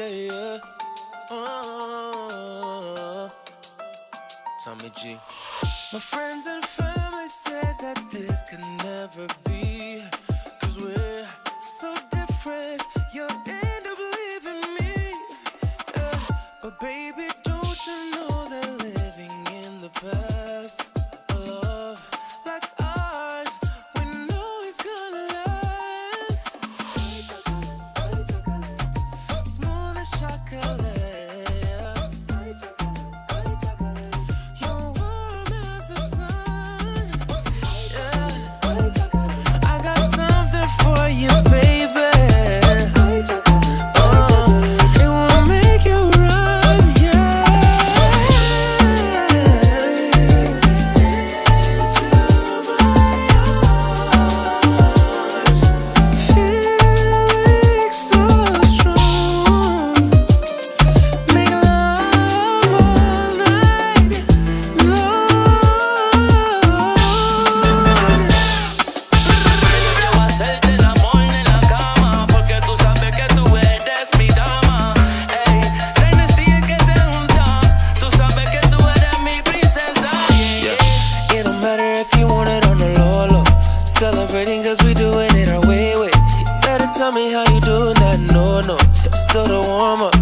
yeah. Tommy G. My friends and family said that this could never be, 'cause we're so different, you'll end up leaving me. Yeah. But baby, don't you know that living in the past, a love like ours, we know it's gonna last. Smooth as chocolate. Celebrating 'cause we doing it our way. You better tell me how you doing that. No, it's still the warm up.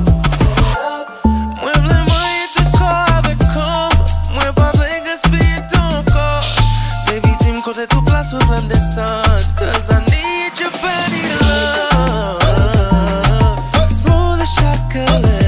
Mueble moje tylko aby kom. Mój public speed don't call. Baby team côté tout place with them the sun. 'Cause I need your body to love. Smooth as chocolate.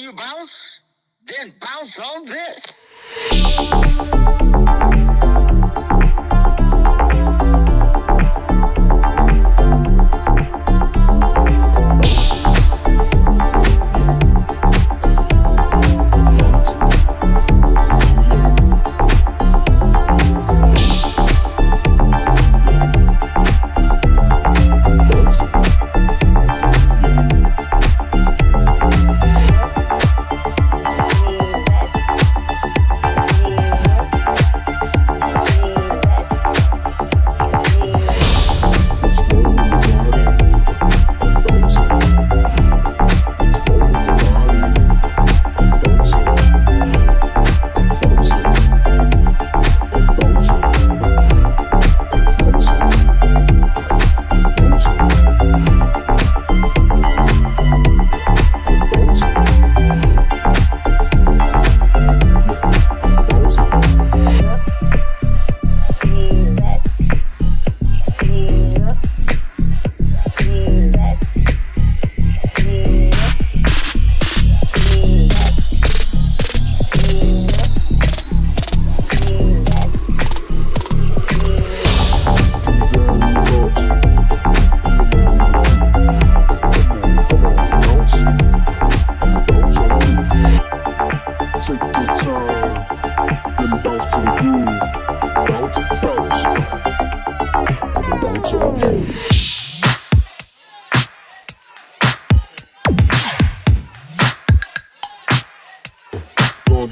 you bounce? Then bounce on this.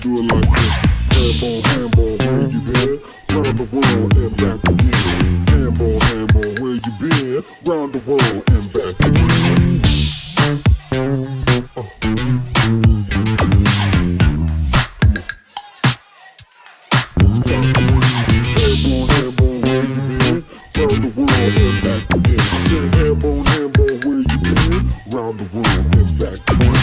Do it like this. Handball, where you been? Round the world and back again. Handball, where you been? Round the world and back again. Handball, where you been? Round the world and back again. Say handball, where you been? Round the world and back again.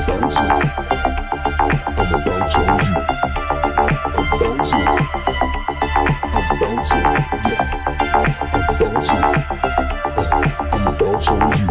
bounce it. I'ma bounce on you. I'm bouncing. I'm bouncing. Yeah. I'm bouncing. I'ma bounce on you.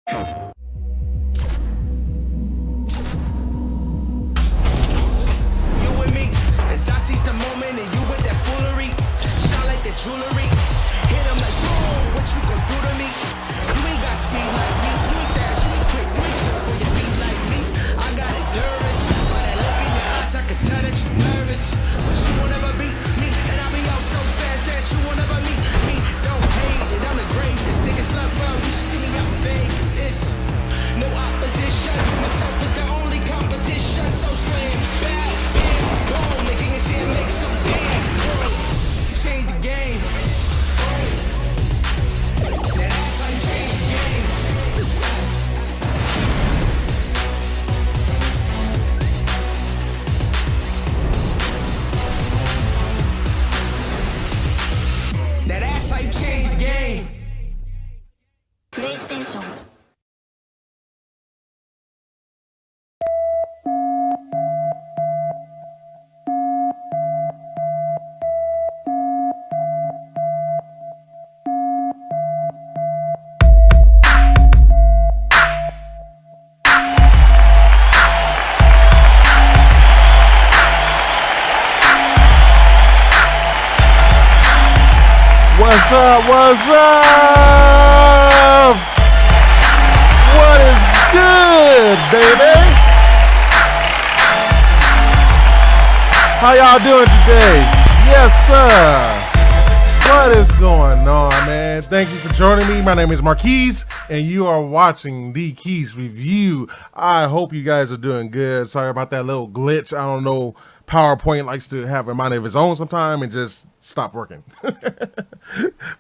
You with me, as I seize the moment and you with that foolery. Shine like that jewelry. Hit him like boom, what you gon' do to me? You ain't got speed like me, you ain't fast, you ain't quick, you ain't slow on your feet like me. I got endurance, by that look in your eyes I can tell that you nervous. But you won't ever beat me, and I'll be out so fast that you won't ever meet me. Don't hate it, I'm the greatest. Think it's luck, bro, you see me out in Vegas. It's no opposition, myself is the only competition. So slam, bad, bam, boom, making it shit make some damn. Change the game. Now that's how you change the game. Now that's how you change the game. PlayStation What's up? What's up? What is good, baby? How y'all doing today? Yes, sir. What is going on, man? Thank you for joining me. My name is Keyse, and you are watching the Keyse Review. I hope you guys are doing good. Sorry about that little glitch. I don't know. PowerPoint likes to have a mind of its own sometime and just stop working.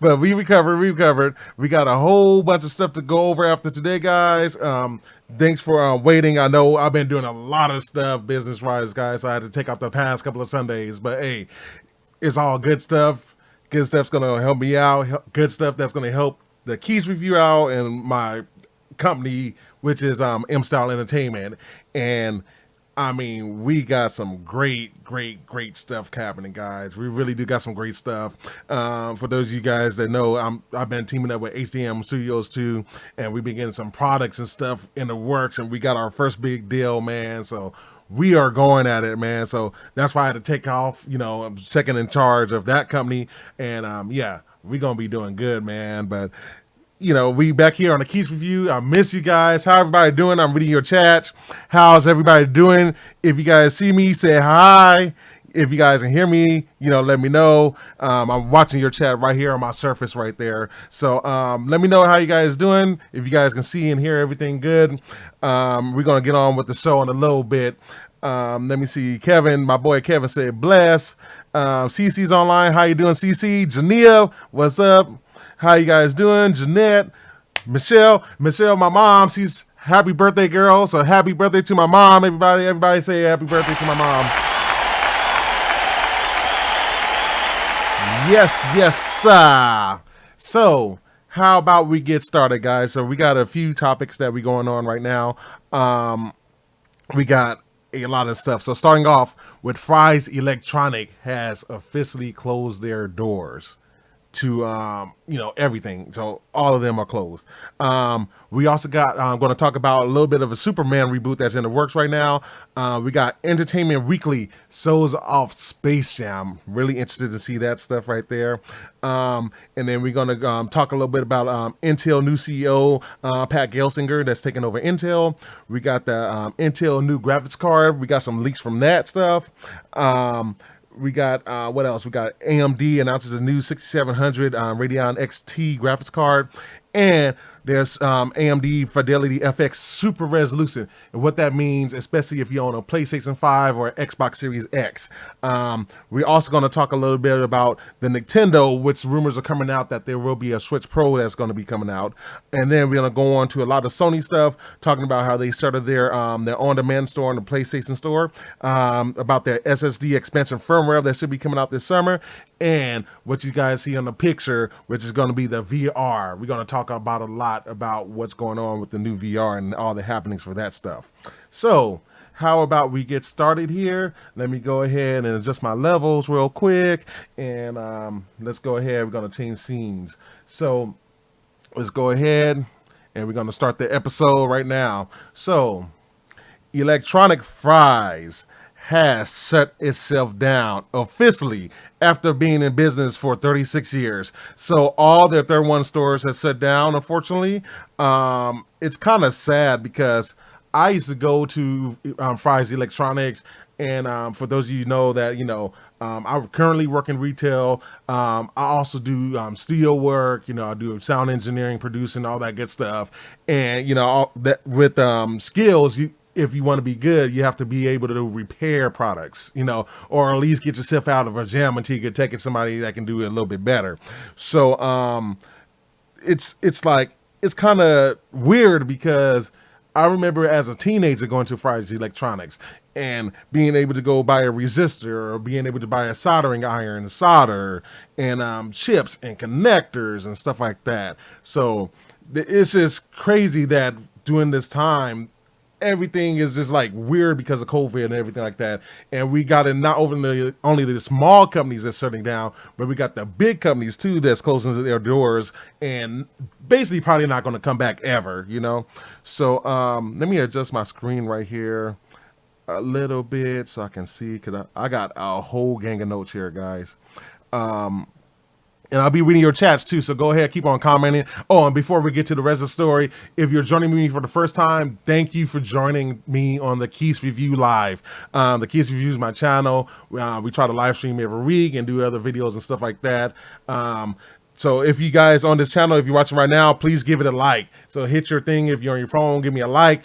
But we recovered. We got a whole bunch of stuff to go over after today, guys. Thanks for waiting. I know I've been doing a lot of stuff business-wise, guys. So I had to take out the past couple of Sundays. But, hey, it's all good stuff. Good stuff's going to help me out. Good stuff that's going to help the Keyse Review out and my company, which is M-Style Entertainment. And I mean, we got some great stuff happening, guys. We really do got some great stuff. For those of you guys that know, I've been teaming up with HDM Studios too, and we've been getting some products and stuff in the works, and we got our first big deal, man. So we are going at it, man. So that's why I had to take off. You know, I'm second in charge of that company, and yeah, we're gonna be doing good, man. But you know, we back here on the Keyse Review. I miss you guys. How everybody doing? I'm reading your chats. How's everybody doing? If you guys see me, say hi. If you guys can hear me, you know, let me know. I'm watching your chat right here on my surface right there. So let me know how you guys doing. If you guys can see and hear everything good. We're going to get on with the show in a little bit. Let me see. Kevin, my boy Kevin said, bless. CC's online. How you doing, CC? Jania, what's up? How you guys doing? Jeanette, Michelle, my mom, she's happy birthday, girl. So happy birthday to my mom, everybody. Everybody say happy birthday to my mom. Yes, sir. So how about we get started, guys? So we got a few topics that we going on right now. We got a lot of stuff. So starting off with Fry's Electronic has officially closed their doors to you know, everything. So all of them are closed. We also got I'm going to talk about a little bit of a Superman reboot that's in the works right now. We got Entertainment Weekly shows off Space Jam. Really interested to see that stuff right there. And then we're going to talk a little bit about Intel new CEO Pat Gelsinger that's taking over Intel. We got the Intel new graphics card. We got some leaks from that stuff. We got what else? We got AMD announces a new 6700 Radeon XT graphics card, and there's AMD Fidelity FX Super Resolution, and what that means, especially if you own a PlayStation 5 or Xbox Series X. We're also going to talk a little bit about the Nintendo, which rumors are coming out that there will be a Switch Pro that's going to be coming out, and then we're going to go on to a lot of Sony stuff, talking about how they started their on-demand store on the PlayStation Store, about their SSD expansion firmware that should be coming out this summer, and what you guys see on the picture, which is going to be the VR. We're going to talk about a lot about what's going on with the new VR and all the happenings for that stuff. So how about we get started here? Let me go ahead and adjust my levels real quick, and let's go ahead. We're going to change scenes. So let's go ahead and we're going to start the episode right now. So, Electronic Fries has shut itself down officially after being in business for 36 years. So all their 31 stores have shut down, unfortunately. It's kind of sad because I used to go to Fries Electronics, and for those of you know that, I currently work in retail. I also do studio work. I do sound engineering, producing, all that good stuff. And all that with skills, if you want to be good, you have to be able to repair products, or at least get yourself out of a jam until you can take it to somebody that can do it a little bit better. So it's kind of weird because I remember as a teenager going to Fries Electronics and being able to go buy a resistor or being able to buy a soldering iron, solder, and chips and connectors and stuff like that. So it's just crazy that during this time, everything is just like weird because of COVID and everything like that. And we got it not only the small companies that's shutting down, but we got the big companies too that's closing their doors and basically probably not going to come back ever, So let me adjust my screen right here a little bit so I can see, because I got a whole gang of notes here, guys. And I'll be reading your chats too, so go ahead, keep on commenting. Oh, and before we get to the rest of the story, if you're joining me for the first time, thank you for joining me on the Keyse Review Live. The Keyse Review is my channel. We try to live stream every week and do other videos and stuff like that. So if you guys on this channel, if you're watching right now, please give it a like. So hit your thing if you're on your phone, give me a like.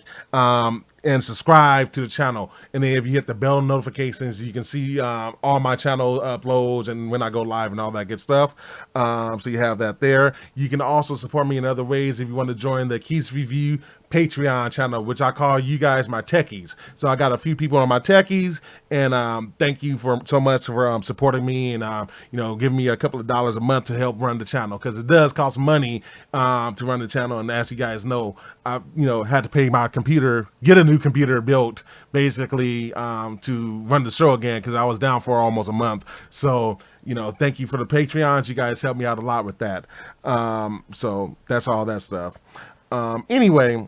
And subscribe to the channel, and then if you hit the bell notifications, you can see all my channel uploads and when I go live and all that good stuff. So you have that there. You can also support me in other ways if you want to join the Keyse Review Patreon channel, which I call you guys my techies. So I got a few people on my techies, and thank you so much for supporting me and giving me a couple of dollars a month to help run the channel, because it does cost money to run the channel. And as you guys know, I had to pay my computer, get a new computer built basically to run the show again, because I was down for almost a month. So thank you for the Patreons. You guys helped me out a lot with that. So that's all that stuff. Anyway,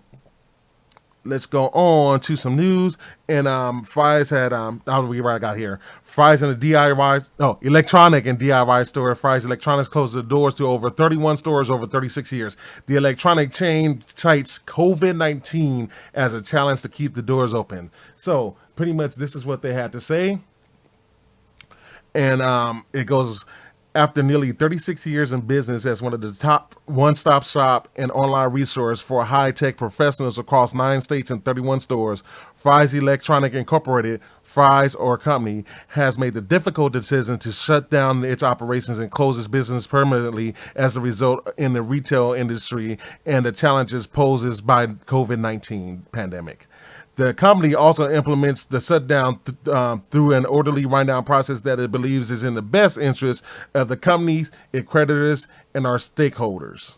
let's go on to some news. And Fries had I'll read what I got here. Fries in the electronic and DIY store. Fries Electronics closed the doors to over 31 stores over 36 years. The electronic chain cites COVID-19 as a challenge to keep the doors open. So pretty much this is what they had to say. And it goes, after nearly 36 years in business as one of the top one-stop shop and online resource for high-tech professionals across 9 states and 31 stores, Fries Electronic Incorporated, Fries or Company, has made the difficult decision to shut down its operations and close its business permanently as a result in the retail industry and the challenges posed by COVID-19 pandemic. The company also implements the shutdown through an orderly wind-down process that it believes is in the best interest of the companies, its creditors, and our stakeholders.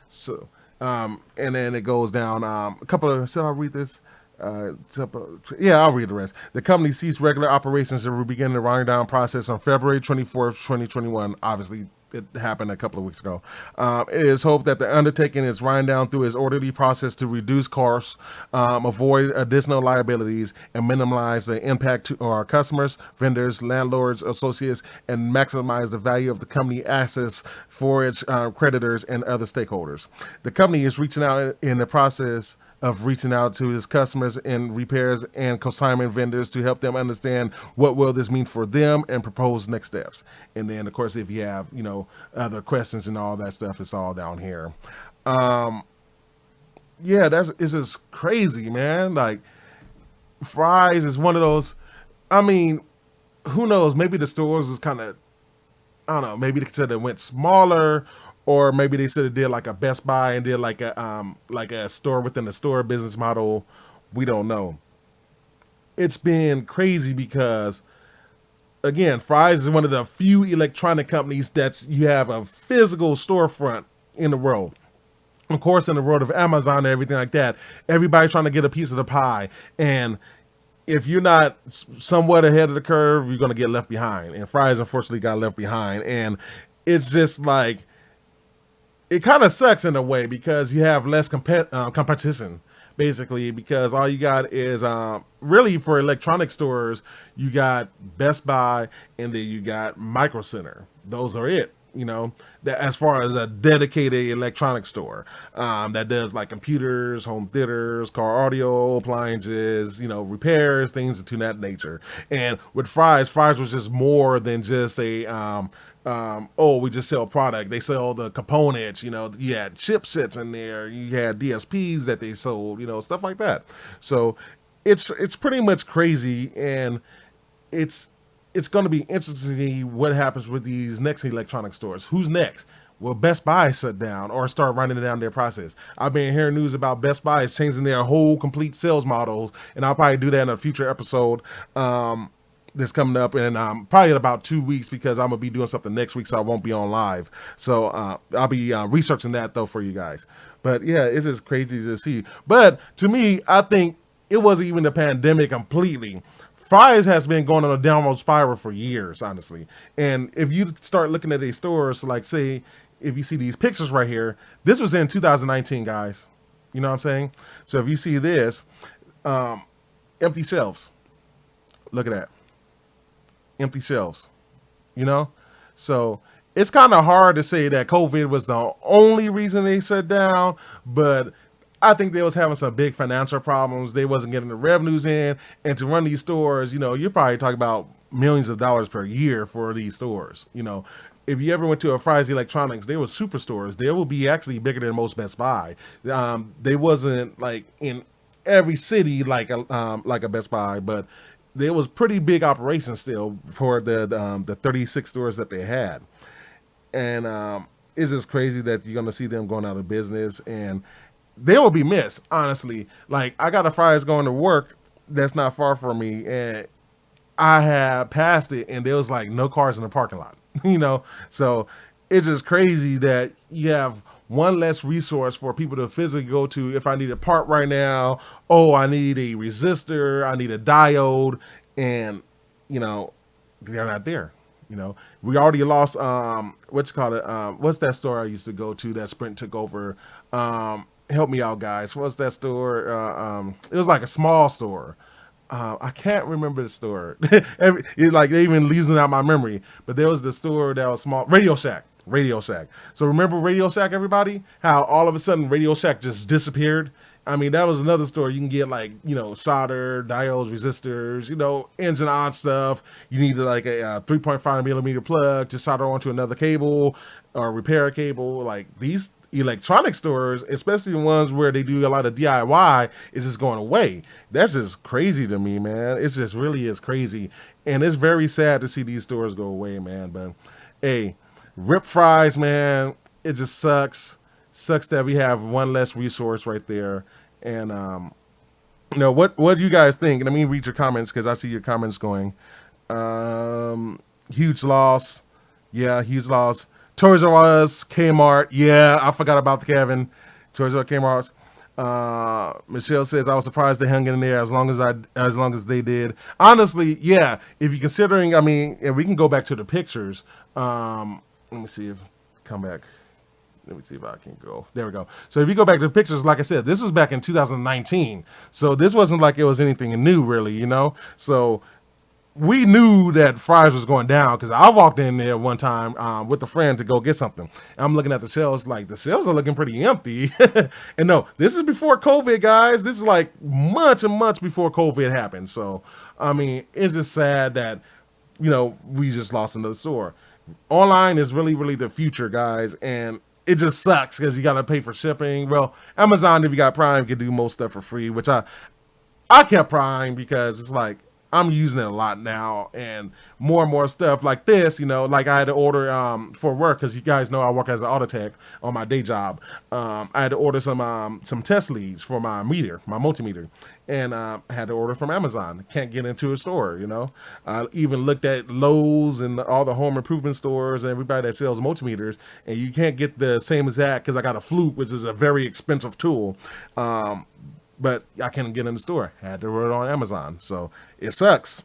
So, and then it goes down a couple of. Shall I read this? Yeah, I'll read the rest. The company ceased regular operations and will begin the wind-down process on February 24th, 2021. Obviously, it happened a couple of weeks ago. It is hoped that the undertaking is wind down through its orderly process to reduce costs, avoid additional liabilities, and minimize the impact to our customers, vendors, landlords, associates, and maximize the value of the company assets for its creditors and other stakeholders. The company is reaching out in the process of reaching out to its customers and repairs and consignment vendors to help them understand what will this mean for them and propose next steps. And then, of course, if you have, other questions and all that stuff, it's all down here. Yeah, it's just crazy, man. Like, Fries is one of those, I mean, who knows? Maybe the stores is kind of, I don't know, maybe they could have went smaller, or maybe they should have did like a Best Buy and did like a store within a store business model. We don't know. It's been crazy because, again, Fries is one of the few electronic companies that you have a physical storefront in the world. Of course, in the world of Amazon and everything like that, everybody's trying to get a piece of the pie. And if you're not somewhat ahead of the curve, you're going to get left behind. And Fries, unfortunately, got left behind. And it's just like, it kind of sucks in a way because you have less competition, basically, because all you got is really for electronic stores, you got Best Buy and then you got Micro Center. Those are it. That as far as a dedicated electronic store that does like computers, home theaters, car audio, appliances, repairs, things to that nature. And with Fry's was just more than just a we just sell product. They sell the components. You had chipsets in there. You had DSPs that they sold. Stuff like that. So it's pretty much crazy, and it's going to be interesting to see what happens with these next electronic stores. Who's next? Will Best Buy shut down or start running down their process? I've been hearing news about Best Buy is changing their whole complete sales model, and I'll probably do that in a future episode that's coming up in probably in about 2 weeks, because I'm going to be doing something next week, so I won't be on live. So I'll be researching that, though, for you guys. But, yeah, it's just crazy to see. But to me, I think it wasn't even the pandemic completely. Fry's has been going on a downward spiral for years, honestly. And if you start looking at these stores, like say, if you see these pictures right here, this was in 2019, guys. You know what I'm saying? So if you see this, empty shelves. Look at that. Empty shelves. So it's kind of hard to say that COVID was the only reason they shut down, but I think they was having some big financial problems. They wasn't getting the revenues in, and to run these stores, you're probably talking about millions of dollars per year for these stores. If you ever went to a Fry's Electronics, they were superstores. They will be actually bigger than most Best Buy. They wasn't like in every city like a Best Buy, but there was pretty big operations still for the 36 stores that they had. And it's just crazy that you're going to see them going out of business, and they will be missed, honestly. Like, I got a Fry's going to work that's not far from me, and I had passed it, and there was like no cars in the parking lot, So it's just crazy that you have one less resource for people to physically go to. If I need a part right now, I need a resistor, I need a diode, and they're not there. We already lost what's that store I used to go to that Sprint took over? Help me out, guys. What's that store? It was like a small store. I can't remember the store. It's like they even losing out my memory. But there was the store that was small. Radio Shack. So remember Radio Shack, everybody? How all of a sudden Radio Shack just disappeared? I mean, that was another store. You can get like, solder, diodes, resistors, ins and outs stuff. You need like a 3.5 millimeter plug to solder onto another cable or repair a cable. Like, these electronic stores, especially the ones where they do a lot of DIY, is just going away. That's just crazy to me, man. It just really is crazy. And it's very sad to see these stores go away, man. But hey, rip Fry's, man. It just sucks. Sucks that we have one less resource right there. And what do you guys think? And let me read your comments, because I see your comments going. Huge loss. Yeah, huge loss. Toys R Us, Kmart. Yeah, I forgot about the Kevin. Toys R Us, Kmart. Michelle says, I was surprised they hung in there as long as they did. Honestly, yeah. If you're considering, and we can go back to the pictures. Let me see if come back. Let me see if I can go. There we go. So if you go back to the pictures, like I said, this was back in 2019. So this wasn't like it was anything new, really, So we knew that Fry's was going down, because I walked in there one time with a friend to go get something. I'm looking at the shelves, like the shelves are looking pretty empty. And no, this is before COVID, guys. This is like months and months before COVID happened. So, it's just sad that, we just lost another store. Online is really, really the future, guys. And it just sucks because you got to pay for shipping. Well, Amazon, if you got Prime, can do most stuff for free, which I kept Prime because it's like, I'm using it a lot now, and more stuff like this, like I had to order for work, because you guys know I work as an auto tech on my day job. I had to order some test leads for my multimeter, and I had to order from Amazon. Can't get into a store, I even looked at Lowe's and all the home improvement stores and everybody that sells multimeters, and you can't get the same exact, because I got a Fluke, which is a very expensive tool. But I couldn't get in the store. Had to order it on Amazon. So it sucks,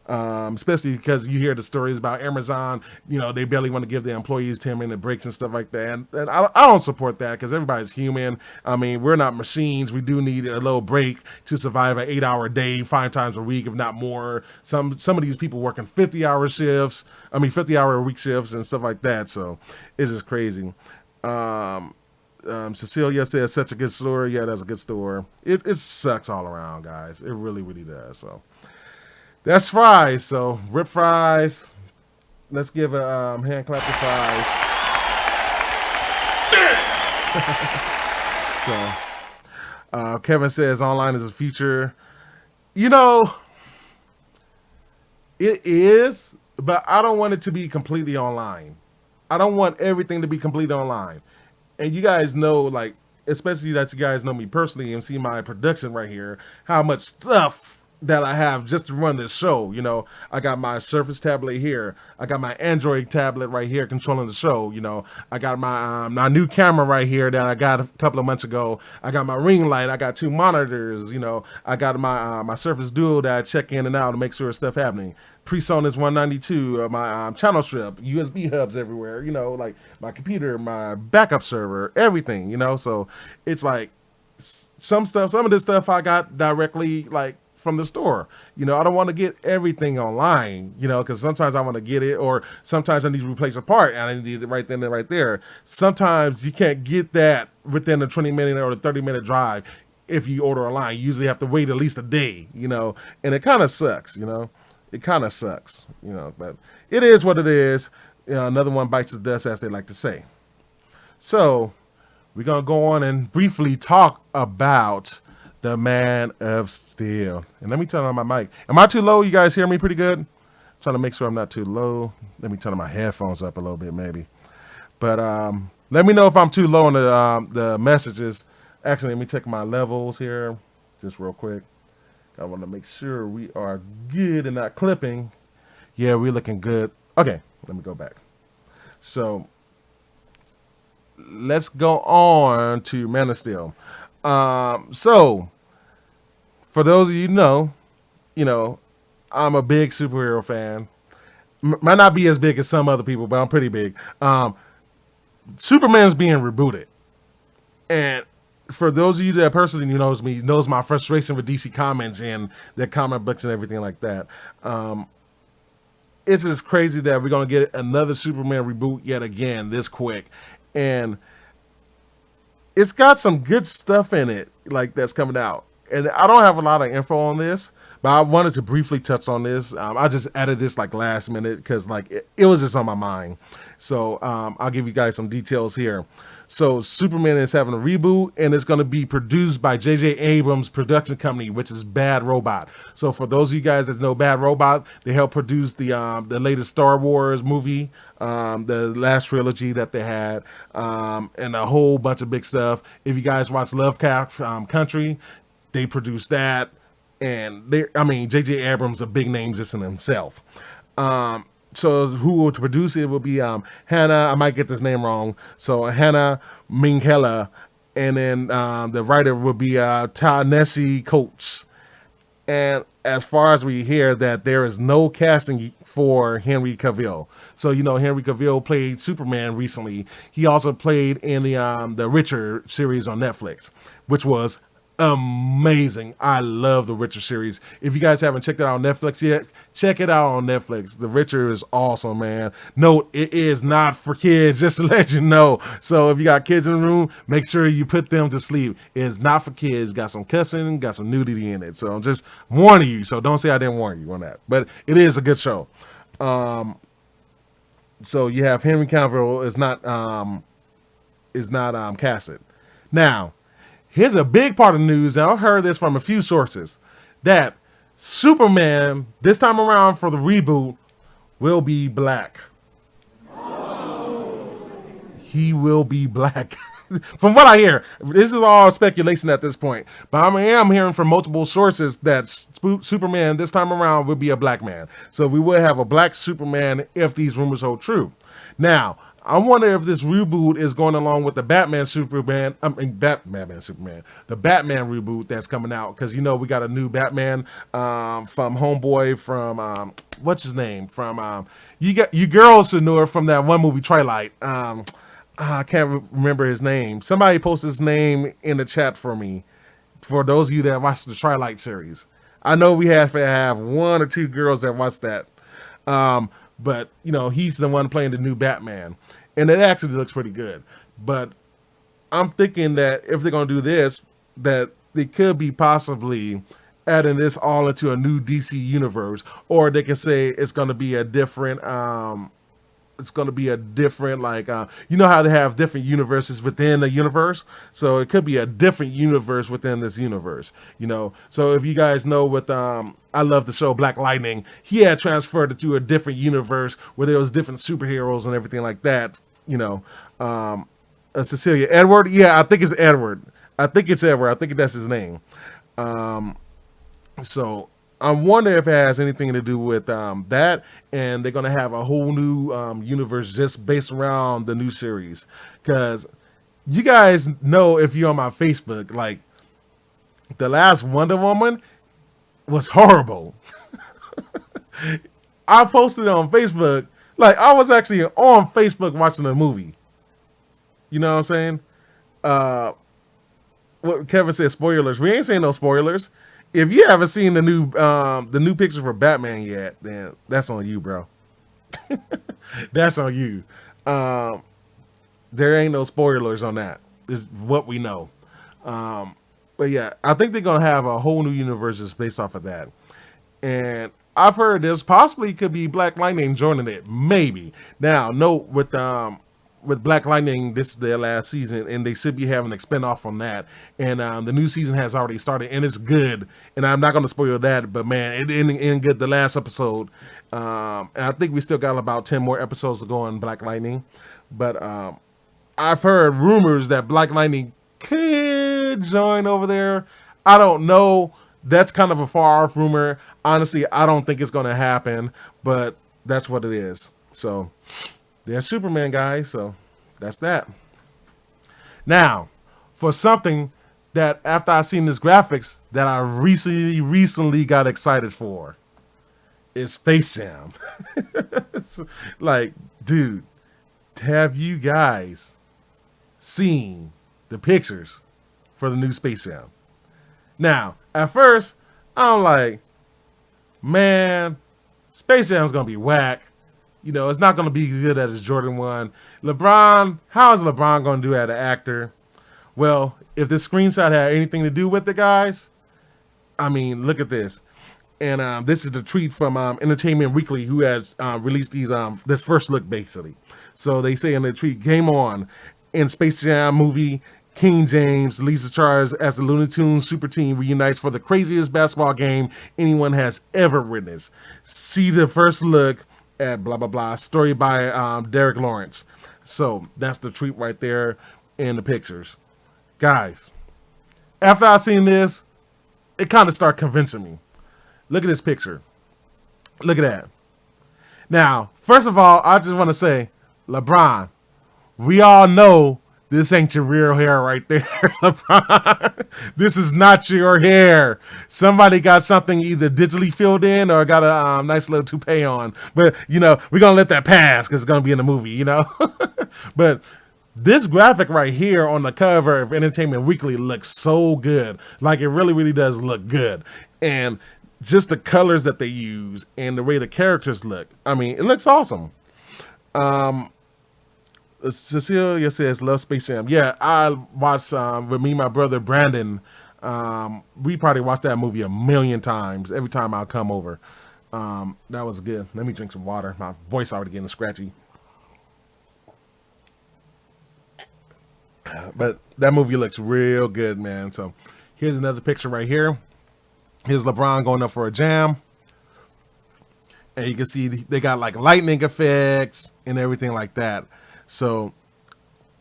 Especially because you hear the stories about Amazon. You know, they barely want to give their employees 10-minute breaks and stuff like that. And I don't support that because everybody's human. I mean, we're not machines. We do need a little break to survive an 8-hour day 5 times a week, if not more. Some of these people working 50-hour shifts. 50-hour-a-week shifts and stuff like that. So it's just crazy. Cecilia says such a good store. Yeah, that's a good store. It sucks all around, guys. It really, really does. So that's fries. So rip fries. Let's give a hand clap to fries. So Kevin says online is the future. You know, it is, but I don't want it to be completely online. I don't want everything to be completely online. And you guys know, like, especially that you guys know me personally and see my production right here, how much stuff that I have just to run this show. You know, I got my Surface tablet here. I got my Android tablet right here controlling the show. You know, I got my new camera right here that I got a couple of months ago. I got my ring light. I got 2 monitors. You know, I got my Surface Duo that I check in and out to make sure stuff happening. PreSonus 192, my channel strip, USB hubs everywhere. You know, like my computer, my backup server, everything. You know, so it's like some of this stuff I got directly like from the store. You know, I don't want to get everything online, you know, because sometimes I want to get it, or sometimes I need to replace a part and I need it right then and right there. Sometimes you can't get that within the 20-minute or the 30-minute drive if you order online. You usually have to wait at least a day, you know, and it kind of sucks, you know. It kind of sucks, you know, but it is what it is. You know, another one bites the dust, as they like to say. So we're going to go on and briefly talk about the Man of Steel. And let me turn on my mic. Am I too low? You guys hear me pretty good? Trying to make sure I'm not too low. Let me turn my headphones up a little bit, maybe. But let me know if I'm too low on the messages. Actually, let me check my levels here just real quick. I want to make sure we are good and not clipping. Yeah, we're looking good. Okay, let me go back. So let's go on to Man of Steel. So for those of you know, I'm a big superhero fan. Might not be as big as some other people, but I'm pretty big. Superman's being rebooted. And for those of you that personally knows me, knows my frustration with DC Comics and their comic books and everything like that. It's just crazy that we're going to get another Superman reboot yet again this quick. And it's got some good stuff in it, like, that's coming out. And I don't have a lot of info on this, but I wanted to briefly touch on this. I just added this like last minute because like it was just on my mind. So I'll give you guys some details here. So Superman is having a reboot, and it's going to be produced by J.J. Abrams' production company, which is Bad Robot. So for those of you guys that know Bad Robot, they helped produce the latest Star Wars movie, the last trilogy that they had, and a whole bunch of big stuff. If you guys watch Lovecraft Country, they produced that. And J.J. Abrams, a big name just in himself. So who will produce it will be Hannah. I might get this name wrong. So Hannah Minghella, and then the writer will be Ta-Nehisi Coates. And as far as we hear, that there is no casting for Henry Cavill. So Henry Cavill played Superman recently. He also played in the Witcher series on Netflix, which was amazing. I love the Witcher series. If you guys haven't checked it out on Netflix yet, check it out on Netflix. The Witcher is awesome, man. Note, it is not for kids, just to let you know. So if you got kids in the room, make sure you put them to sleep. It is not for kids. Got some cussing, got some nudity in it. So I'm just warning you. So don't say I didn't warn you on that. But it is a good show. So you have Henry Cavill is not casted. Now, here's a big part of the news, and I've heard this from a few sources, that Superman, this time around for the reboot, will be black. He will be black. From what I hear, this is all speculation at this point, but I am hearing from multiple sources that Superman this time around will be a black man. So we will have a black Superman if these rumors hold true. Now, I wonder if this reboot is going along with the Batman Superman, Batman Superman, the Batman reboot that's coming out, because we got a new Batman from Homeboy from what's his name from you girls who knew her from that one movie Twilight. I can't remember his name. Somebody post his name in the chat for me. For those of you that watched the Twilight series, I know we have to have 1 or 2 girls that watch that. But he's the one playing the new Batman, and it actually looks pretty good. But I'm thinking that if they're gonna do this, that they could be possibly adding this all into a new DC universe, or they can say it's gonna be a different. It's going to be a different, like, how they have different universes within a universe. So it could be a different universe within this universe, So if you guys know with, I love the show Black Lightning, he had transferred it to a different universe where there was different superheroes and everything like that, Cecilia Edward. Yeah, I think it's Edward. I think that's his name. So I wonder if it has anything to do with that, and they're going to have a whole new universe just based around the new series. Because you guys know, if you're on my Facebook, like, the last Wonder Woman was horrible. I posted it on Facebook. Like, I was actually on Facebook watching the movie. You know what I'm saying? What Kevin said, spoilers. We ain't saying no spoilers. If you haven't seen the new picture for Batman yet, then that's on you, bro. That's on you. There ain't no spoilers on that. It's what we know. But yeah, I think they're gonna have a whole new universe just based off of that. And I've heard there's possibly could be Black Lightning joining it. Maybe. Now, note with Black Lightning, this is their last season, and they should be having a spinoff on that. And the new season has already started, and it's good. And I'm not going to spoil that, but man, it ended good the last episode. And I think we still got about 10 more episodes to go on Black Lightning. But I've heard rumors that Black Lightning could join over there. I don't know. That's kind of a far off rumor. Honestly, I don't think it's going to happen, but that's what it is. So there's Superman, guys. So that's that. Now, for something that after I seen this graphics that I recently got excited for, is Space Jam. Like, dude, have you guys seen the pictures for the new Space Jam? Now, at first, I'm like, man, Space Jam's gonna be whack. It's not going to be good as Jordan 1. LeBron, how is LeBron going to do as an actor? Well, if this screenshot had anything to do with it, guys, I mean, look at this. And this is the tweet from Entertainment Weekly, who has released these this first look, basically. So they say in the tweet, game on. In Space Jam movie, King James, Lisa Charles as the Looney Tunes super team reunites for the craziest basketball game anyone has ever witnessed. See the first look at blah, blah, blah. Story by Derek Lawrence. So that's the tweet right there in the pictures. Guys, after I seen this, it kind of started convincing me. Look at this picture. Look at that. Now, first of all, I just want to say, LeBron, we all know this ain't your real hair right there, LeBron. This is not your hair. Somebody got something either digitally filled in or got a nice little toupee on. But, we're going to let that pass because it's going to be in the movie, But this graphic right here on the cover of Entertainment Weekly looks so good. Like, it really, really does look good. And just the colors that they use and the way the characters look. I mean, it looks awesome. Cecilia says, love Space Jam. Yeah, I watched with me and my brother Brandon. We probably watched that movie a million times every time I come over. That was good. Let me drink some water. My voice already getting scratchy. But that movie looks real good, man. So here's another picture right here. Here's LeBron going up for a jam. And you can see they got like lightning effects and everything like that. So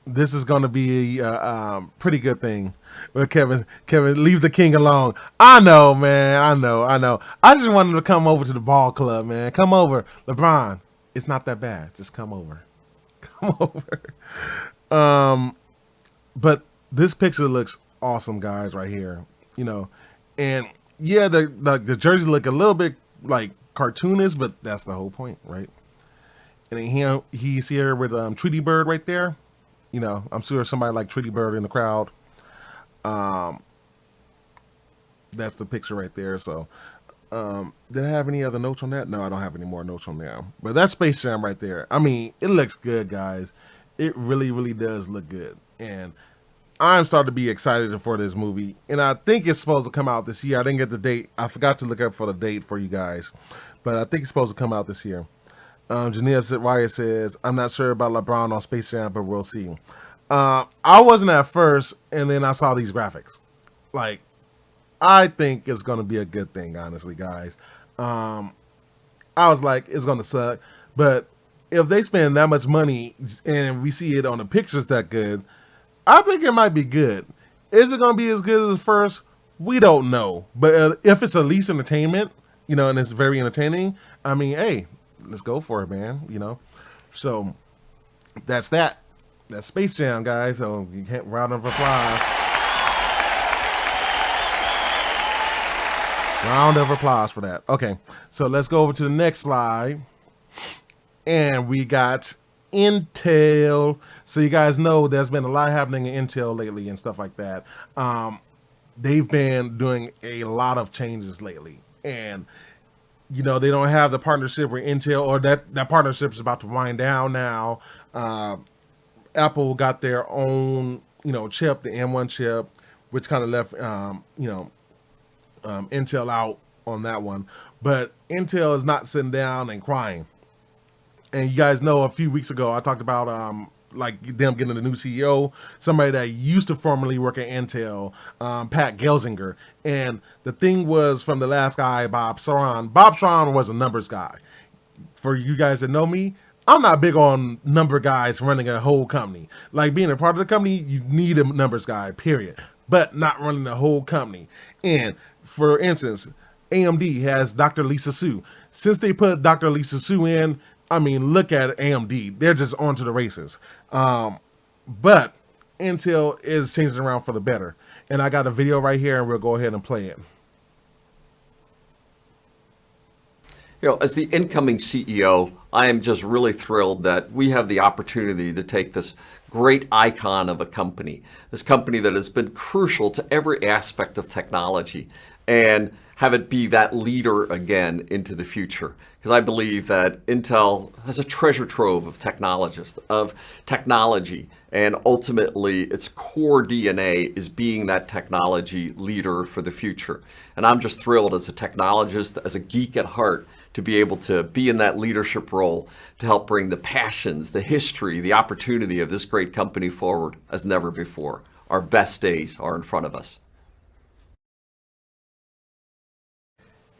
this is going to be a pretty good thing. But Kevin, leave the king alone. I know, man. I know. I just want him to come over to the ball club, man. Come over. LeBron, it's not that bad. Just come over. come over. But this picture looks awesome, guys, right here. You know, and yeah, the jersey look a little bit like cartoonish, but that's the whole point, right? And then he's here with Tweety Bird right there. You know, I'm sure somebody like Tweety Bird in the crowd. That's the picture right there. So, did I have any other notes on that? No, I don't have any more notes on there. But that's Space Jam right there. I mean, it looks good, guys. It really, really does look good. And I'm starting to be excited for this movie. And I think it's supposed to come out this year. I didn't get the date. I forgot to look up for the date for you guys. But I think it's supposed to come out this year. Janelle Wyatt says, I'm not sure about LeBron on Space Jam, but we'll see. I wasn't at first, and then I saw these graphics. Like, I think it's going to be a good thing, honestly, guys. I was like, it's going to suck. But if they spend that much money and we see it on the pictures that good, I think it might be good. Is it going to be as good as the first? We don't know. But if it's at least entertainment, you know, and it's very entertaining, I mean, hey, let's go for it, man, you know. So that's that. That's Space Jam, guys. So you can't round of applause. Round of applause for that. Okay, so let's go over to the next slide. And we got Intel. So you guys know there's been a lot happening in Intel lately and stuff like that. They've been doing a lot of changes lately. And, you know, they don't have the partnership with Intel, or that partnership is about to wind down now. Apple got their own, you know, chip, the M1 chip, which kind of left, you know, Intel out on that one. But Intel is not sitting down and crying. And you guys know a few weeks ago I talked about like them getting a new CEO, somebody that used to formerly work at Intel, Pat Gelsinger. And the thing was, from the last guy, Bob Schramm was a numbers guy. For you guys that know me, I'm not big on number guys running a whole company. Like, being a part of the company, you need a numbers guy, period. But not running the whole company. And for instance, AMD has Dr. Lisa Su. Since they put Dr. Lisa Su in, I mean, look at AMD. They're just on to the races. But Intel is changing around for the better. And I got a video right here, and we'll go ahead and play it. You know, as the incoming CEO, I am just really thrilled that we have the opportunity to take this great icon of a company, this company that has been crucial to every aspect of technology, and have it be that leader again into the future. Because I believe that Intel has a treasure trove of technologists, of technology, and ultimately its core DNA is being that technology leader for the future. And I'm just thrilled as a technologist, as a geek at heart, to be able to be in that leadership role to help bring the passions, the history, the opportunity of this great company forward as never before. Our best days are in front of us.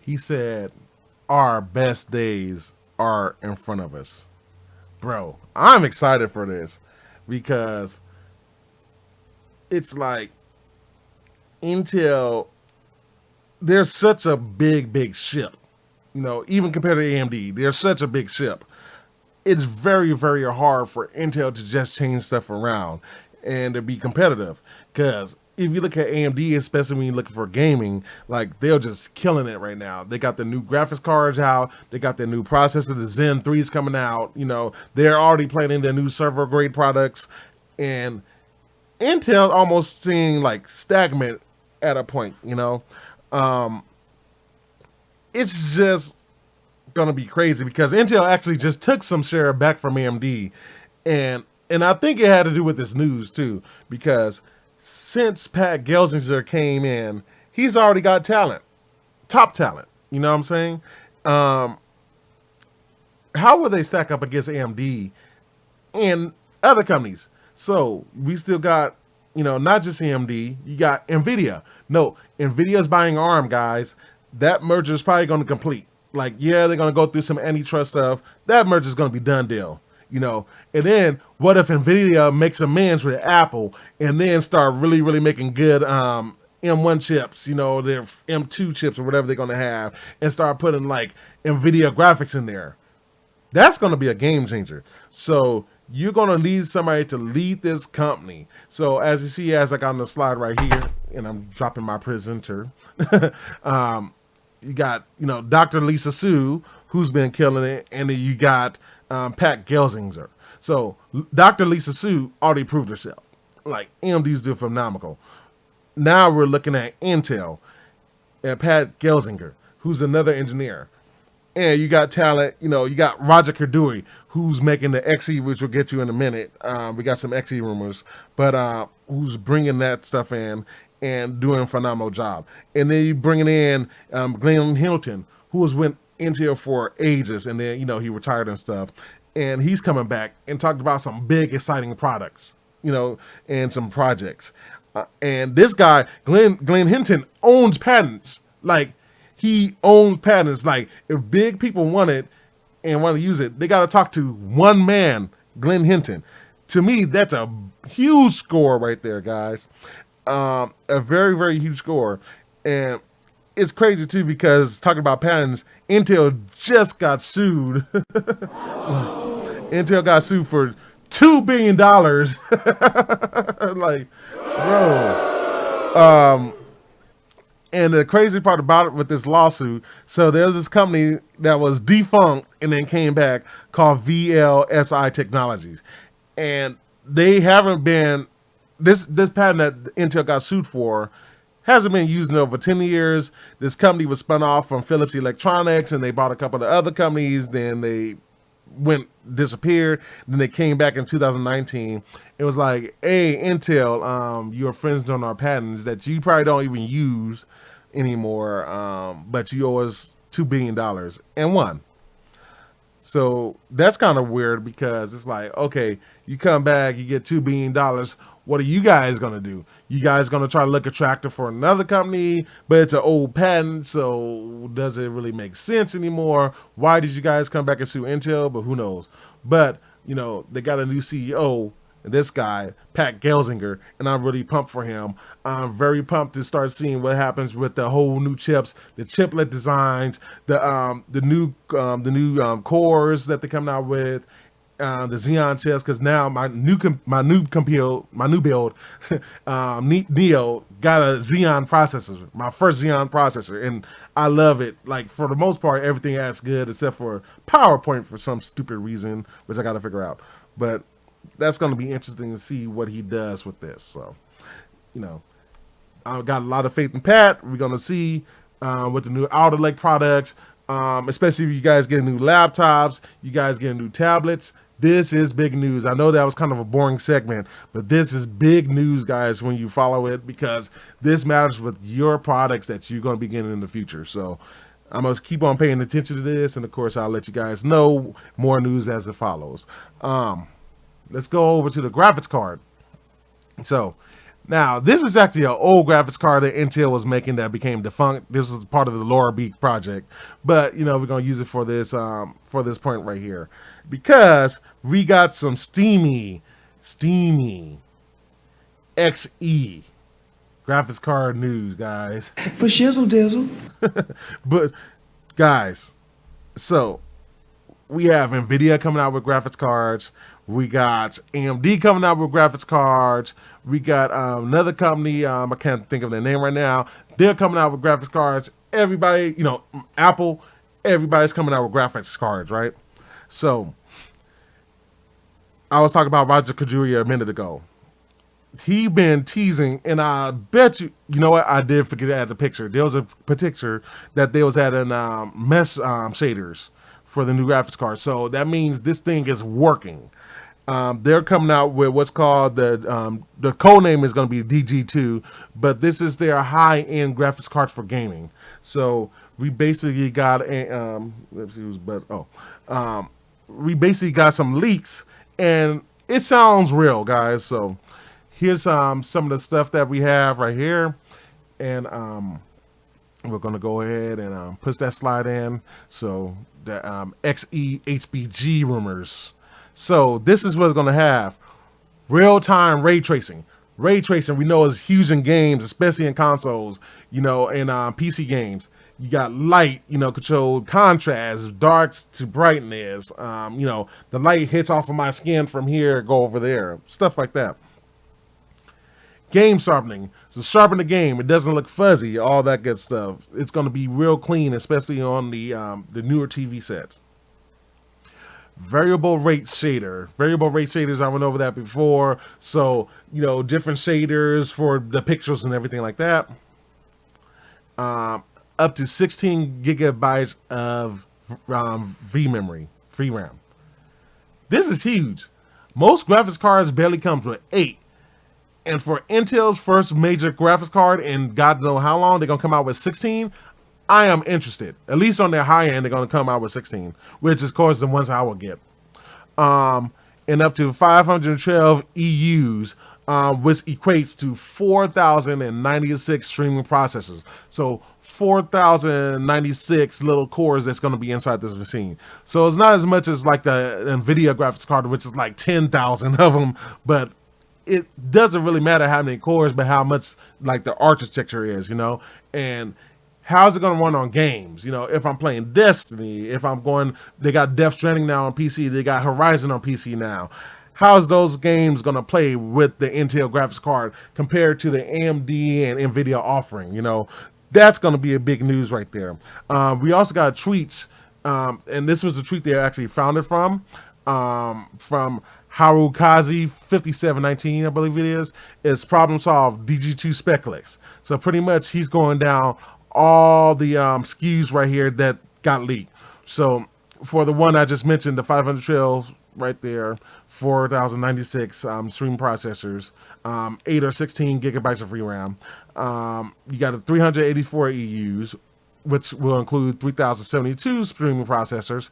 He said, our best days are in front of us. Bro, I'm excited for this because it's like Intel, they're such a big ship. You know, even compared to AMD, they're such a big ship. It's very hard for Intel to just change stuff around and to be competitive. Because if you look at AMD, especially when you're looking for gaming, like, they're just killing it right now. They got the new graphics cards out. They got their new processor. The Zen 3 is coming out. You know, they're already planning their new server grade products. And Intel almost seeing like stagnant at a point, you know. It's just gonna be crazy because Intel actually just took some share back from AMD, and I think it had to do with this news too, because since Pat Gelsinger came in, he's already got talent, top talent. You know what I'm saying? How will they stack up against AMD and other companies? So we still got, you know, not just AMD, you got Nvidia. No, Nvidia's buying ARM, guys. That merger is probably going to complete. Like, yeah, they're going to go through some antitrust stuff. That merger is going to be done deal, you know. And then what if Nvidia makes amends with Apple and then start really making good M1 chips, you know, their M.2 chips or whatever they're going to have, and start putting like Nvidia graphics in there? That's going to be a game changer. So you're going to need somebody to lead this company. So as you see, as I got on the slide right here, and I'm dropping my presenter, you got, Dr. Lisa Su, who's been killing it, and then you got Pat Gelsinger. So Dr. Lisa Su already proved herself. Like, AMD's doing phenomenal. Now we're looking at Intel and Pat Gelsinger, who's another engineer. And you got talent, you got Roger Kaduri, who's making the XE, which we'll get you in a minute. We got some XE rumors, but who's bringing that stuff in and doing a phenomenal job. And then you bringing in Glenn Hilton, who was with Intel for ages, and then, he retired and stuff. And he's coming back and talked about some big, exciting products, and some projects. And this guy, Glenn Hinton, owns patents. Like, he owns patents. Like, if big people want it and want to use it, they got to talk to one man, Glenn Hinton. To me, that's a huge score right there, guys. A very, very huge score. And it's crazy, too, because talking about patents, Intel just got sued. Intel got sued for $2 billion. Like, bro. And the crazy part about it with this lawsuit, so there's this company that was defunct and then came back called VLSI Technologies. And they haven't been, this patent that Intel got sued for hasn't been used in over 10 years. This company was spun off from Philips Electronics, and they bought a couple of other companies. Then they disappeared. Then they came back in 2019. It was like, hey, Intel, you're infringing on our patents that you probably don't even use anymore, but you owe us $2 billion and won. So that's kind of weird, because it's like, okay, you come back, you get $2 billion. What are you guys going to do? You guys going to try to look attractive for another company, but it's an old patent, so does it really make sense anymore? Why did you guys come back and sue Intel? But who knows? But, they got a new CEO, this guy, Pat Gelsinger, and I'm really pumped for him. I'm very pumped to start seeing what happens with the whole new chips, the chiplet designs, the new cores that they're coming out with, the Xeon chips, because now my new build, Neo, got a Xeon processor, my first Xeon processor, and I love it. Like, for the most part, everything acts good except for PowerPoint for some stupid reason, which I got to figure out. But that's going to be interesting to see what he does with this. So, I've got a lot of faith in Pat. We're going to see with the new Alder Lake products, especially if you guys get new laptops, you guys get new tablets. This is big news. I know that was kind of a boring segment, but this is big news, guys, when you follow it, because this matters with your products that you're going to be getting in the future. So I'm going to keep on paying attention to this, and of course, I'll let you guys know more news as it follows. Let's go over to the graphics card. So now this is actually an old graphics card that Intel was making that became defunct. This is part of the Laura Beak project, but we're going to use it for this point right here, because we got some steamy XE graphics card news, guys. For shizzle dizzle. But guys, so we have Nvidia coming out with graphics cards. We got AMD coming out with graphics cards. We got another company, I can't think of their name right now. They're coming out with graphics cards. Everybody, Apple, everybody's coming out with graphics cards, right? So I was talking about Roger Kaduri a minute ago. He been teasing, and I bet you know what? I did forget to add the picture. There was a picture that they was adding mesh shaders for the new graphics card. So that means this thing is working. They're coming out with what's called the code name is going to be DG2, but this is their high-end graphics cards for gaming. So we basically got let's see who's but we basically got some leaks, and it sounds real, guys. So here's some of the stuff that we have right here, and we're gonna go ahead and push that slide in. So the XE HBG rumors. So this is what it's gonna have: real-time ray tracing. Ray tracing, we know, is huge in games, especially in consoles, and PC games. You got light, controlled contrast, darks to brightness. The light hits off of my skin from here, go over there, stuff like that. Game sharpening. So sharpen the game. It doesn't look fuzzy, all that good stuff. It's going to be real clean, especially on the newer TV sets. Variable rate shader. Variable rate shaders, I went over that before. So, different shaders for the pixels and everything like that. Up to 16 gigabytes of VRAM. This is huge. Most graphics cards barely comes with 8. And for Intel's first major graphics card in God knows how long, they're going to come out with 16. I am interested. At least on their high end, they're going to come out with 16, which is, of course, the ones I will get. And up to 512 EUs, which equates to 4,096 streaming processors. So 4,096 little cores that's going to be inside this machine. So it's not as much as like the NVIDIA graphics card, which is like 10,000 of them, but it doesn't really matter how many cores, but how much like the architecture is, and how's it going to run on games? If I'm playing Destiny, they got Death Stranding now on PC, they got Horizon on PC now. How's those games going to play with the Intel graphics card compared to the AMD and NVIDIA offering? That's going to be a big news right there. We also got tweets, and this was the tweet they actually found it from Harukaze 5719, I believe it is. It's problem solved DG2 spec leaks. So pretty much he's going down all the SKUs right here that got leaked. So for the one I just mentioned, the 512 right there, 4,096 stream processors, 8 or 16 gigabytes of VRAM. You got a 384 EUs, which will include 3,072 streaming processors.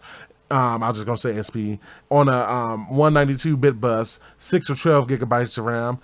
I was just going to say SP, on a 192-bit bus, 6 or 12 gigabytes of RAM,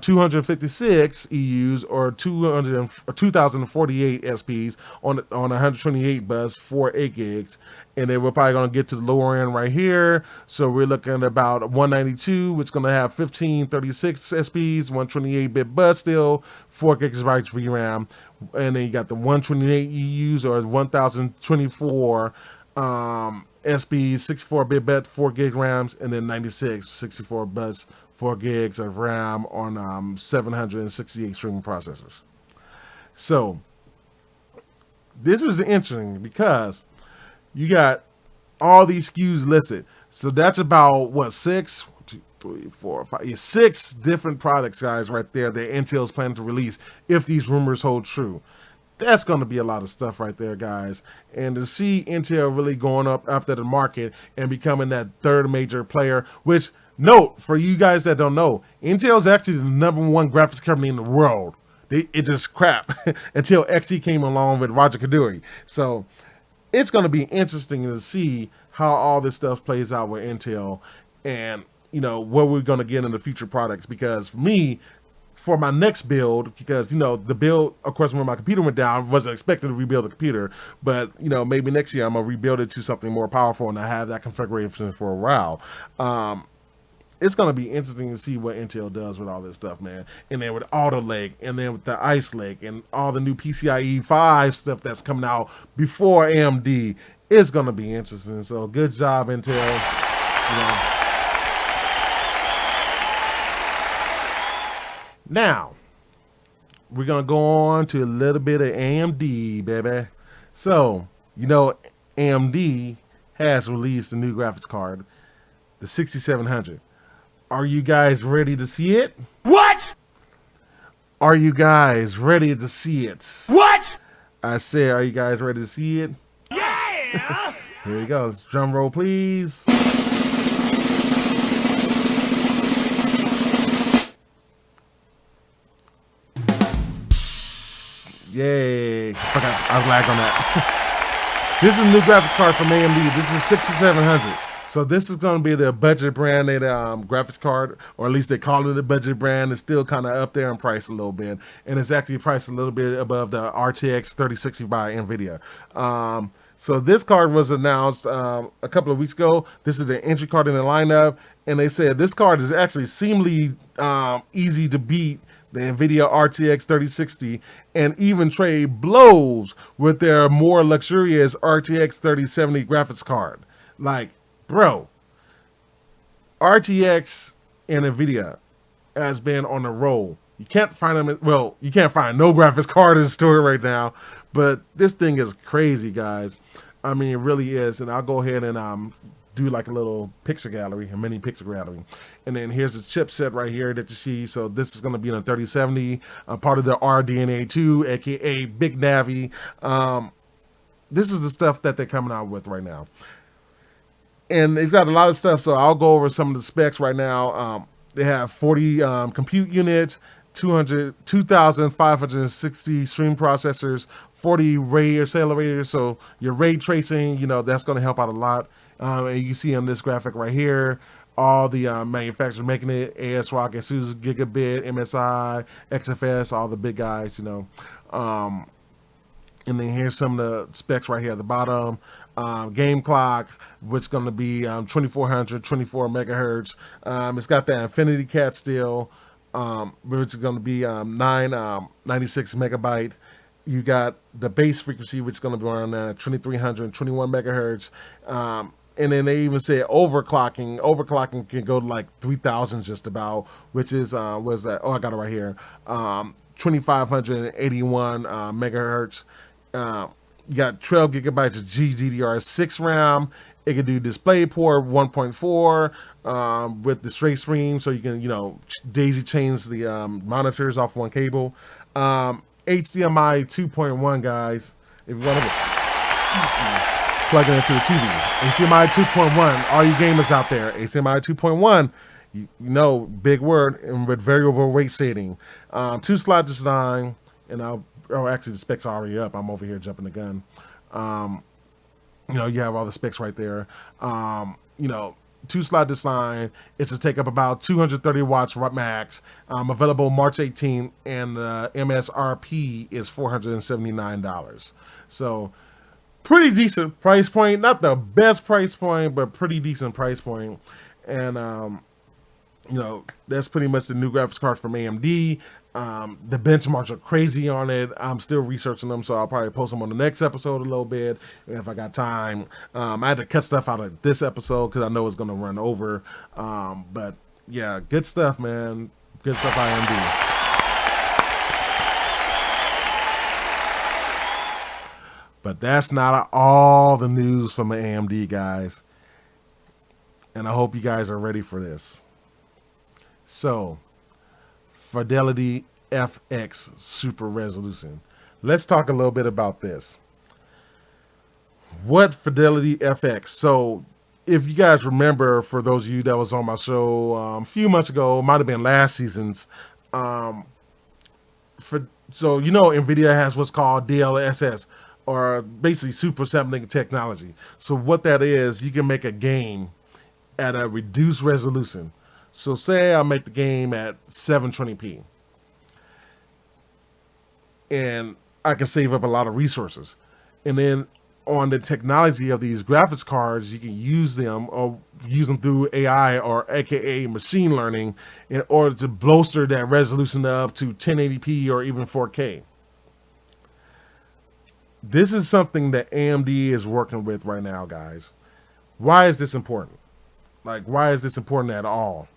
256 EUs or 2,048 SPs on a 128 bus for 8 gigs. And then we're probably going to get to the lower end right here. So we're looking at about 192, which is going to have 1536 SPs, 128-bit bus still, 4 gigabytes VRAM. And then you got the 128 EUs or 1,024 SPs, 64-bit bet, 4 gig RAMs, and then 96, 64 bus, 4 gigs of RAM on 768 streaming processors. So this is interesting because you got all these SKUs listed. So that's about what, 6 different products, guys, right there that Intel's planning to release if these rumors hold true. That's going to be a lot of stuff right there, guys. And to see Intel really going up after the market and becoming that third major player, which, note, for you guys that don't know, Intel's actually the #1 graphics company in the world. It's just crap until XE came along with Roger Kaduri. So it's going to be interesting to see how all this stuff plays out with Intel and, what we're going to get in the future products. Because for me, for my next build, because, the build, of course, when my computer went down, I wasn't expecting to rebuild the computer. But, maybe next year I'm going to rebuild it to something more powerful and I have that configuration for a while. It's going to be interesting to see what Intel does with all this stuff, man. And then with Alder Lake, and then with the Ice Lake, and all the new PCIe 5 stuff that's coming out before AMD. It's going to be interesting. So good job, Intel. Now, we're going to go on to a little bit of AMD, baby. So, AMD has released a new graphics card, the 6700. Are you guys ready to see it? What? Are you guys ready to see it? What? I said, are you guys ready to see it? Yeah! Here you go. Drum roll, please. Yay. Fuck, I was lagged on that. This is a new graphics card from AMD. This is 6700. So this is going to be the budget branded graphics card, or at least they call it a budget brand. It's still kind of up there in price a little bit. And it's actually priced a little bit above the RTX 3060 by NVIDIA. So this card was announced a couple of weeks ago. This is the entry card in the lineup. And they said this card is actually seemingly easy to beat the NVIDIA RTX 3060, and even trade blows with their more luxurious RTX 3070 graphics card. Like, bro, RTX and NVIDIA has been on the roll. You can't find them. Well, you can't find no graphics card in the store right now, but this thing is crazy, guys. I mean, it really is. And I'll go ahead and do like a little picture gallery, a mini picture gallery. And then here's the chipset right here that you see. So this is going to be on a 3070, part of the RDNA2, aka Big Navi. This is the stuff that they're coming out with right now. And it's got a lot of stuff, so I'll go over some of the specs right now. They have 40 compute units, 2,560 stream processors, 40 ray accelerators, so your ray tracing, you know, that's going to help out a lot. And you see on this graphic right here, all the manufacturers making it, ASRock, ASUS, Gigabit, MSI, XFS, all the big guys, you know. And then here's some of the specs right here at the bottom. Game clock, which is going to be 2400, 24 megahertz. It's got that Infinity Cat still, which is going to be 96 megabyte. You got the base frequency, which is going to be around 2300, 21 megahertz. And then they even say overclocking. Overclocking can go to like 3000 just about, which is, what is that? Oh, I got it right here. 2581 megahertz. You got 12 gigabytes of GDDR6 RAM. It can do DisplayPort 1.4 with the straight stream, so you can, you know, daisy chains the monitors off one cable. HDMI 2.1, guys. If you want to plug it into the TV. HDMI 2.1, all you gamers out there. HDMI 2.1, you know, big word, and with variable rate shading. 2-slot design, and actually the specs are already up. I'm over here jumping the gun. You know, you have all the specs right there. You know, 2-slot design. It's to take up about 230 watts max. Available March 18th, and MSRP is $479. So pretty decent price point. Not the best price point, but pretty decent price point. And you know, that's pretty much the new graphics card from AMD. The benchmarks are crazy on it. I'm still researching them, so I'll probably post them on the next episode a little bit if I got time. I had to cut stuff out of this episode because I know it's going to run over. But yeah, good stuff, man. Good stuff, AMD. But that's not all the news from AMD, guys. And I hope you guys are ready for this. So, Fidelity FX Super Resolution. Let's talk a little bit about this. What Fidelity FX? So, if you guys remember, for those of you that was on my show a few months ago, might have been last season's. So you know, NVIDIA has what's called DLSS, or basically super sampling technology. So what that is, you can make a game at a reduced resolution. So say I make the game at 720p, and I can save up a lot of resources. And then on the technology of these graphics cards, you can use them or use them through AI, or AKA machine learning, in order to bolster that resolution up to 1080p or even 4K. This is something that AMD is working with right now, guys. Why is this important? Like, why is this important at all?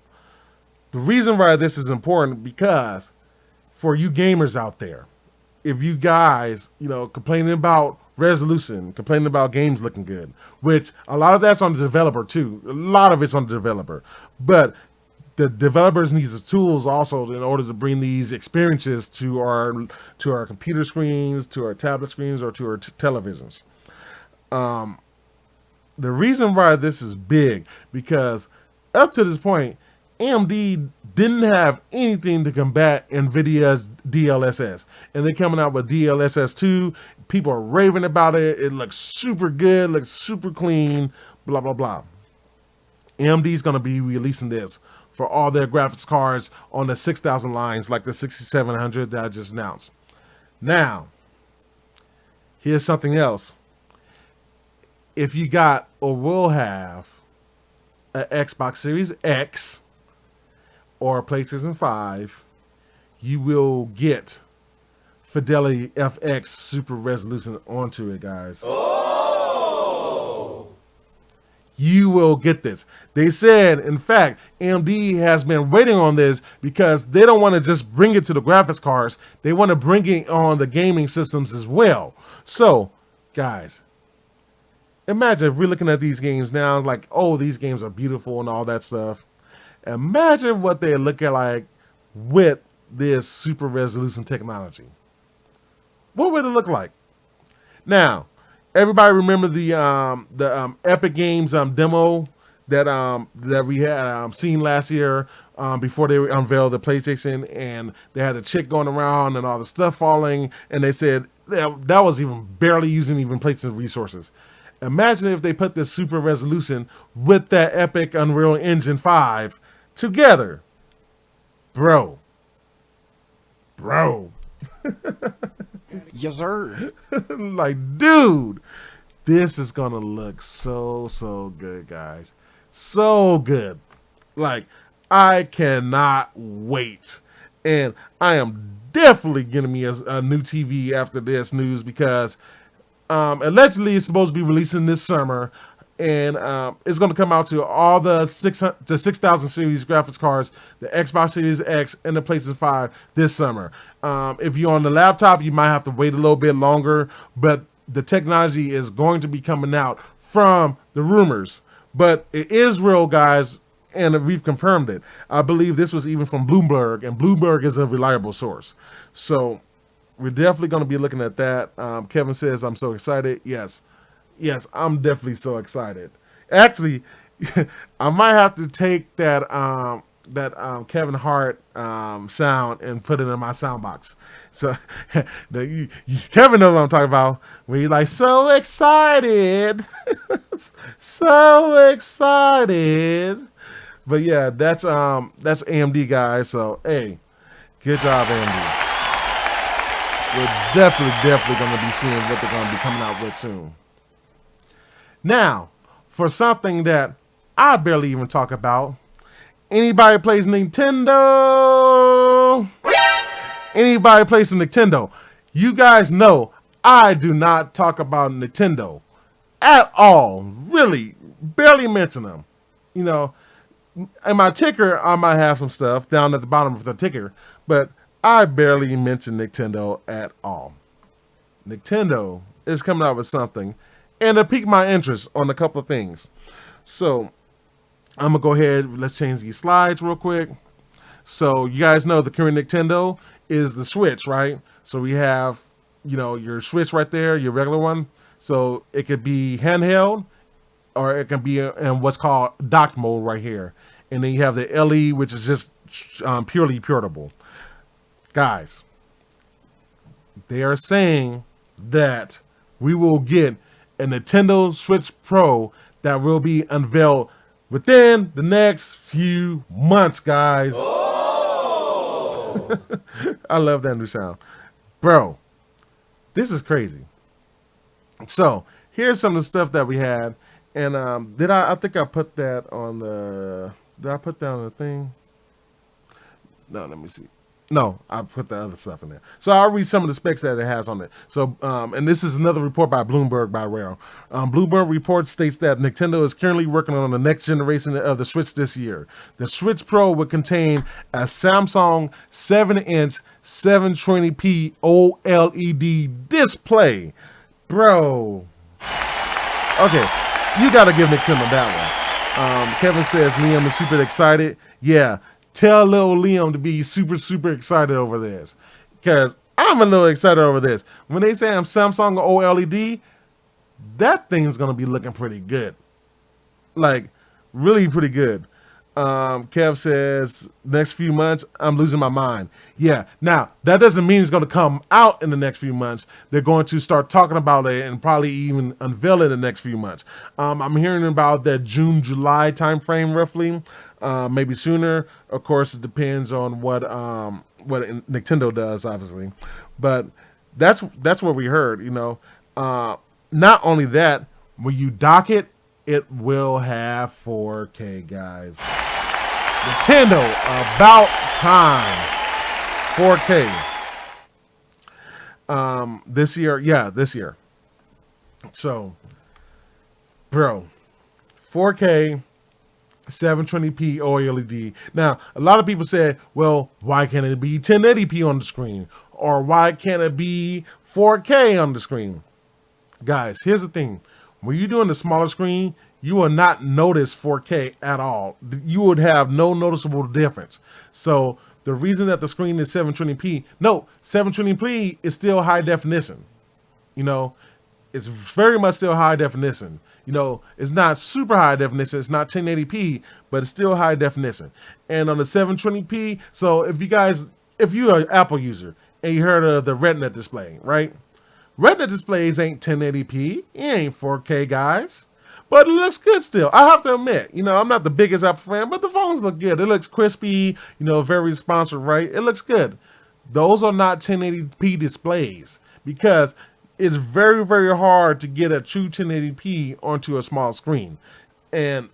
The reason why this is important, because for you gamers out there, if you guys, you know, complaining about resolution, complaining about games looking good, which a lot of that's on the developer too. A lot of it's on the developer. But the developers need the tools also in order to bring these experiences to our computer screens, to our tablet screens, or to our televisions. The reason why this is big, because up to this point, AMD didn't have anything to combat NVIDIA's DLSS. And they're coming out with DLSS 2. People are raving about it. It looks super good, looks super clean, blah, blah, blah. AMD is going to be releasing this for all their graphics cards on the 6,000 lines, like the 6700 that I just announced. Now, here's something else. If you got or will have an Xbox Series X or a PlayStation 5, you will get Fidelity FX Super Resolution onto it, guys. You will get this. They said, in fact, AMD has been waiting on this because they don't want to just bring it to the graphics cards. They want to bring it on the gaming systems as well. So, guys, imagine if we're looking at these games now, like, oh, these games are beautiful and all that stuff. Imagine what they look at like with this super resolution technology. What would it look like? Now, everybody remember the Epic Games demo that we had seen last year before they unveiled the PlayStation, and they had the chick going around and all the stuff falling, and they said that was even barely using even PlayStation resources. Imagine if they put this super resolution with that Epic Unreal Engine 5 together. Bro. Yes, sir. Like, dude, this is gonna look so good, guys. So good. Like, I cannot wait. And I am definitely getting me a new TV after this news, because allegedly it's supposed to be releasing this summer, and it's going to come out to all the 6000 series graphics cards, the Xbox Series X, and the PlayStation 5 this summer. If you're on the laptop, you might have to wait a little bit longer, but the technology is going to be coming out from the rumors. But it is real, guys, and we've confirmed it. I believe this was even from Bloomberg, and Bloomberg is a reliable source. So we're definitely going to be looking at that. Kevin says, I'm so excited. Yes, I'm definitely so excited. Actually, I might have to take that Kevin Hart sound and put it in my sound box. So Kevin knows what I'm talking about. When you're like, so excited. So excited. But yeah, that's AMD, guys. So hey, good job, AMD. We're definitely going to be seeing what they're going to be coming out with soon. Now, for something that I barely even talk about, anybody plays Nintendo? Anybody plays some Nintendo? You guys know I do not talk about Nintendo at all. Really, barely mention them. You know, in my ticker, I might have some stuff down at the bottom of the ticker, but I barely mention Nintendo at all. Nintendo is coming out with something, and it piqued my interest on a couple of things. So I'm gonna go ahead. Let's change these slides real quick. So you guys know the current Nintendo is the Switch, right? So we have, you know, your Switch right there, your regular one. So it could be handheld, or it can be in what's called dock mode right here. And then you have the LE, which is just purely portable. Guys, they are saying that we will get a Nintendo Switch Pro that will be unveiled within the next few months, guys. Oh! I love that new sound. Bro, this is crazy. So, here's some of the stuff that we had. And I think I put that on the... Did I put that on the thing? No, let me see. No, I put the other stuff in there. So I'll read some of the specs that it has on it. So, and this is another report by Bloomberg by Rare. Bloomberg report states that Nintendo is currently working on the next generation of the Switch this year. The Switch Pro will contain a Samsung 7-inch 720p OLED display. Bro. Okay, you got to give Nintendo that one. Kevin says Liam is super excited. Yeah. Tell little Liam to be super excited over this, because I'm a little excited over this. When they say I'm Samsung OLED, that thing's going to be looking pretty good. Like, really pretty good. Kev says, next few months, I'm losing my mind. Yeah, now, that doesn't mean it's going to come out in the next few months. They're going to start talking about it and probably even unveil it in the next few months. I'm hearing about that June, July timeframe roughly. Maybe sooner. Of course, it depends on what Nintendo does, obviously. But that's what we heard, you know. Not only that, when you dock it, it will have 4K, guys. Nintendo, about time. 4K. This year, yeah, this year. So, bro, 4K, 720p OLED. Now, a lot of people say, well, why can't it be 1080p on the screen? Or why can't it be 4K on the screen? Guys, here's the thing. When you're doing the smaller screen, you will not notice 4K at all. You would have no noticeable difference. So the reason that the screen is 720p, no, 720p is still high definition. You know, it's very much still high definition. You know, it's not super high definition. It's not 1080p, but it's still high definition. And on the 720p, so if you're an Apple user and you heard of the Retina display, right? Retina displays ain't 1080p. It ain't 4K, guys. But it looks good still. I have to admit, you know, I'm not the biggest Apple fan, but the phones look good. It looks crispy, you know, very responsive, right? It looks good. Those are not 1080p displays because it's very, very hard to get a true 1080p onto a small screen. And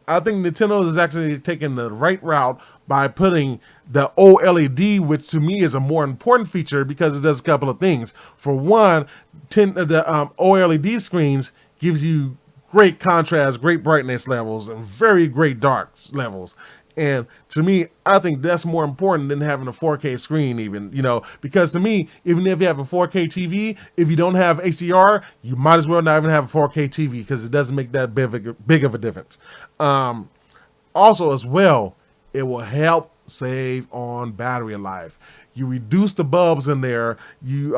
I think Nintendo is actually taking the right route by putting the OLED, which to me is a more important feature because it does a couple of things. For one, the OLED screens gives you great contrast, great brightness levels, and very great dark levels. And to me, I think that's more important than having a 4K screen even, you know, because to me, even if you have a 4K TV, if you don't have HDR, you might as well not even have a 4K TV because it doesn't make that big of a difference. Also as well, it will help save on battery life. You reduce the bulbs in there. You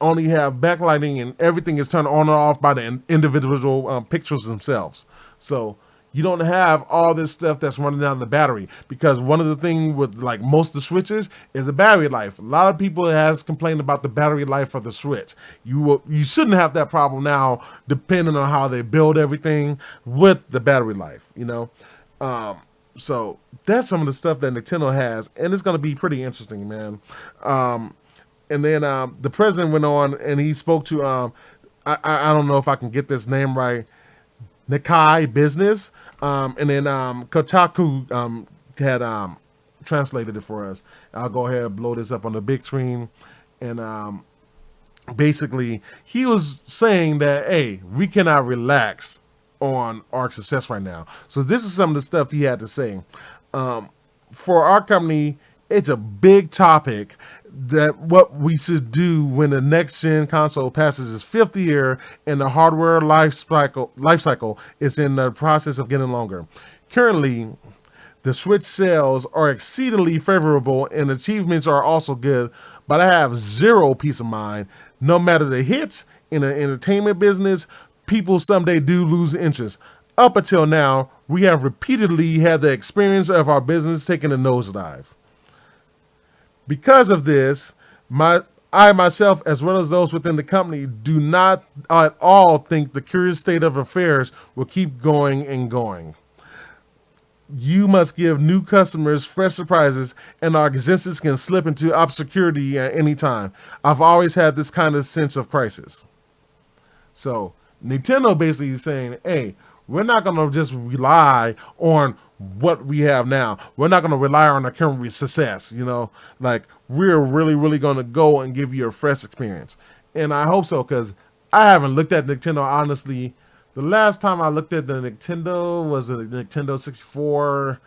only have backlighting and everything is turned on and off by the individual pixels themselves. So you don't have all this stuff that's running down the battery because one of the things with like most of the Switches is the battery life. A lot of people has complained about the battery life of the Switch. You shouldn't have that problem now depending on how they build everything with the battery life, you know. So that's some of the stuff that Nintendo has, and it's going to be pretty interesting, man. And then the president went on and he spoke to, I don't know if I can get this name right, Nikkei Business, and then Kotaku had translated it for us. I'll go ahead and blow this up on the big screen. And basically, he was saying that, hey, we cannot relax on our success right now. So this is some of the stuff he had to say. For our company, it's a big topic that what we should do when the next gen console passes its 5th year and the hardware life cycle is in the process of getting longer. Currently, the Switch sales are exceedingly favorable and achievements are also good, but I have zero peace of mind. No matter the hits in the entertainment business, people someday do lose interest. Up until now, we have repeatedly had the experience of our business taking a nosedive. Because of this, I myself, as well as those within the company, do not at all think the curious state of affairs will keep going and going. You must give new customers fresh surprises, and our existence can slip into obscurity at any time. I've always had this kind of sense of crisis. So Nintendo basically is saying, hey, we're not going to just rely on what we have now. We're not going to rely on our current success, you know, like we're really, really going to go and give you a fresh experience. And I hope so, because I haven't looked at Nintendo, honestly. The last time I looked at the Nintendo was the Nintendo 64.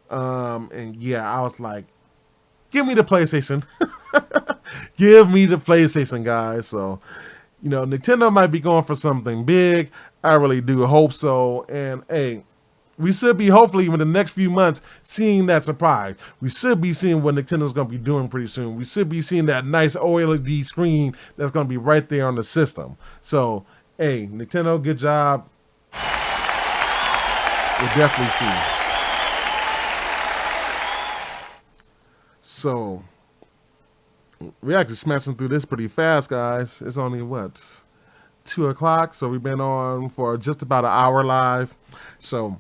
And yeah, I was like, give me the PlayStation. Give me the PlayStation, guys. So, you know, Nintendo might be going for something big. I really do hope so. And hey, we should be hopefully in the next few months seeing that surprise. We should be seeing what Nintendo's going to be doing pretty soon. We should be seeing that nice OLED screen that's going to be right there on the system. So, hey, Nintendo, good job. We'll definitely see. So, we're actually smashing through this pretty fast, guys. It's only, what, 2 o'clock? So we've been on for just about an hour live. So,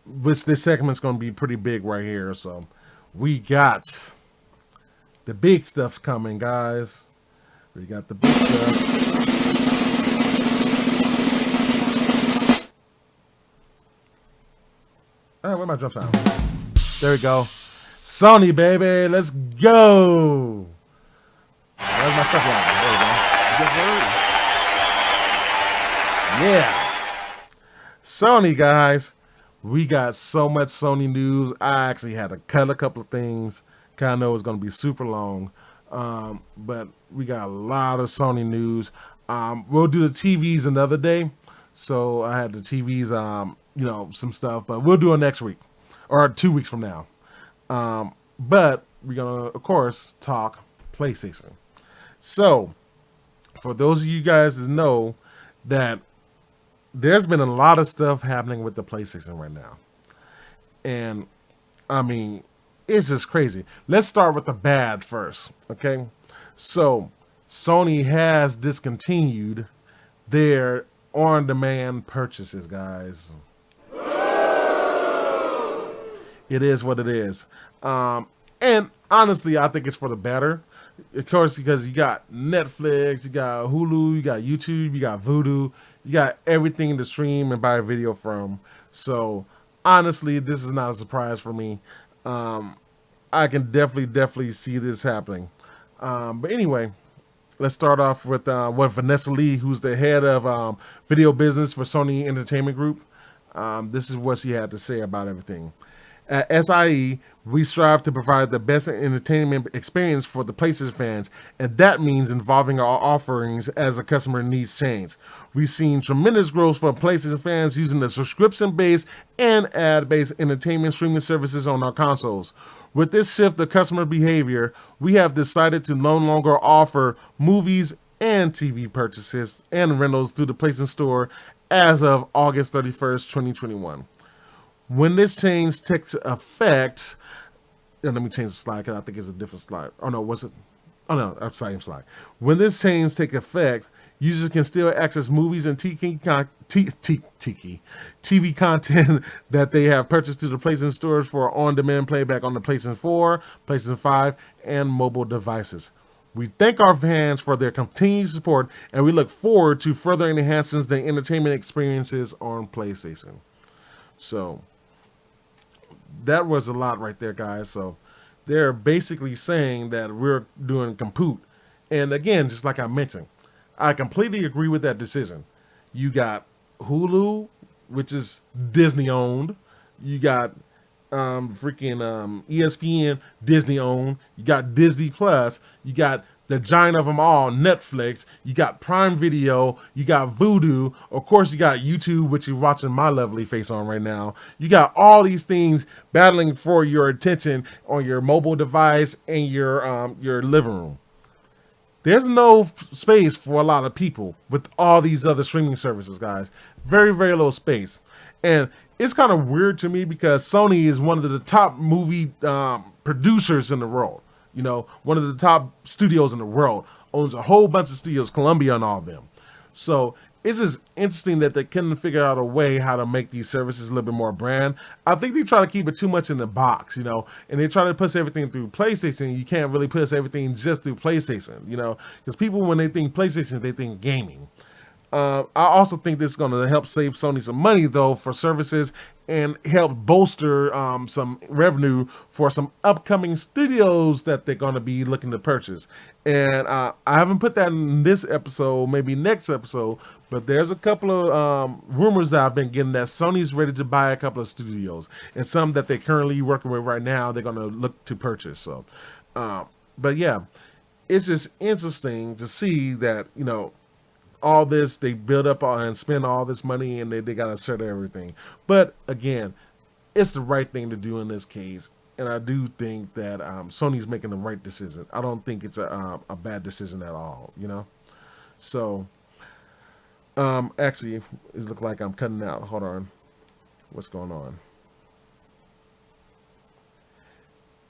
which this segment's going to be pretty big right here. So, we got the big stuff coming, guys. We got the big stuff. All right, where's my jump sound? There we go. Sony, baby, let's go. Where's my stuff at? There we go. Yeah. Sony, guys. We got so much Sony news. I actually had to cut a couple of things. Cause I know it's going to be super long. But we got a lot of Sony news. We'll do the TVs another day. So I had the TVs, some stuff. But we'll do it next week. Or 2 weeks from now. But we're going to, of course, talk PlayStation. So, for those of you guys that know that there's been a lot of stuff happening with the PlayStation right now. And, I mean, it's just crazy. Let's start with the bad first, okay? So, Sony has discontinued their on-demand purchases, guys. It is what it is. And, honestly, I think it's for the better. Of course, because you got Netflix, you got Hulu, you got YouTube, you got Vudu. You got everything to stream and buy a video from. So, honestly, this is not a surprise for me. I can definitely see this happening. But anyway, let's start off with what Vanessa Lee, who's the head of video business for Sony Entertainment Group. This is what she had to say about everything. At SIE, we strive to provide the best entertainment experience for the PlayStation fans, and that means involving our offerings as the customer needs change. We've seen tremendous growth for PlayStation fans using the subscription-based and ad-based entertainment streaming services on our consoles. With this shift of customer behavior, we have decided to no longer offer movies and TV purchases and rentals through the PlayStation Store as of August 31st, 2021. When this change takes effect, and let me change the slide because I think it's a different slide. Oh no, was it? Oh no, that's the same slide. When this change takes effect, users can still access movies and TV content that they have purchased through the PlayStation stores for on-demand playback on the PlayStation 4, PlayStation 5, and mobile devices. We thank our fans for their continued support, and we look forward to further enhancements to entertainment experiences on PlayStation. So, that was a lot right there, guys. So, they're basically saying that we're doing compute. And again, just like I mentioned, I completely agree with that decision. You got Hulu, which is Disney owned. You got ESPN, Disney owned. You got Disney Plus. You got the giant of them all, Netflix. You got Prime Video. You got Vudu. Of course, you got YouTube, which you're watching my lovely face on right now. You got all these things battling for your attention on your mobile device and your living room. There's no space for a lot of people with all these other streaming services, guys. Very, very little space. And it's kind of weird to me because Sony is one of the top movie producers in the world. You know, one of the top studios in the world. Owns a whole bunch of studios, Columbia and all of them. So it's just interesting that they couldn't figure out a way how to make these services a little bit more brand. I think they try to keep it too much in the box, and they try to push everything through PlayStation. You can't really push everything just through PlayStation, because people, when they think PlayStation, they think gaming. I also think this is going to help save Sony some money, though, for services and help bolster some revenue for some upcoming studios that they're going to be looking to purchase. And I haven't put that in this episode, maybe next episode, but there's a couple of rumors that I've been getting that Sony's ready to buy a couple of studios, and some that they're currently working with right now, they're going to look to purchase. So, but yeah, it's just interesting to see that, all this, they build up and spend all this money, and they got to settle everything. But again, it's the right thing to do in this case. And I do think that Sony's making the right decision. I don't think it's a bad decision at all, So, actually, it looks like I'm cutting out. Hold on. What's going on?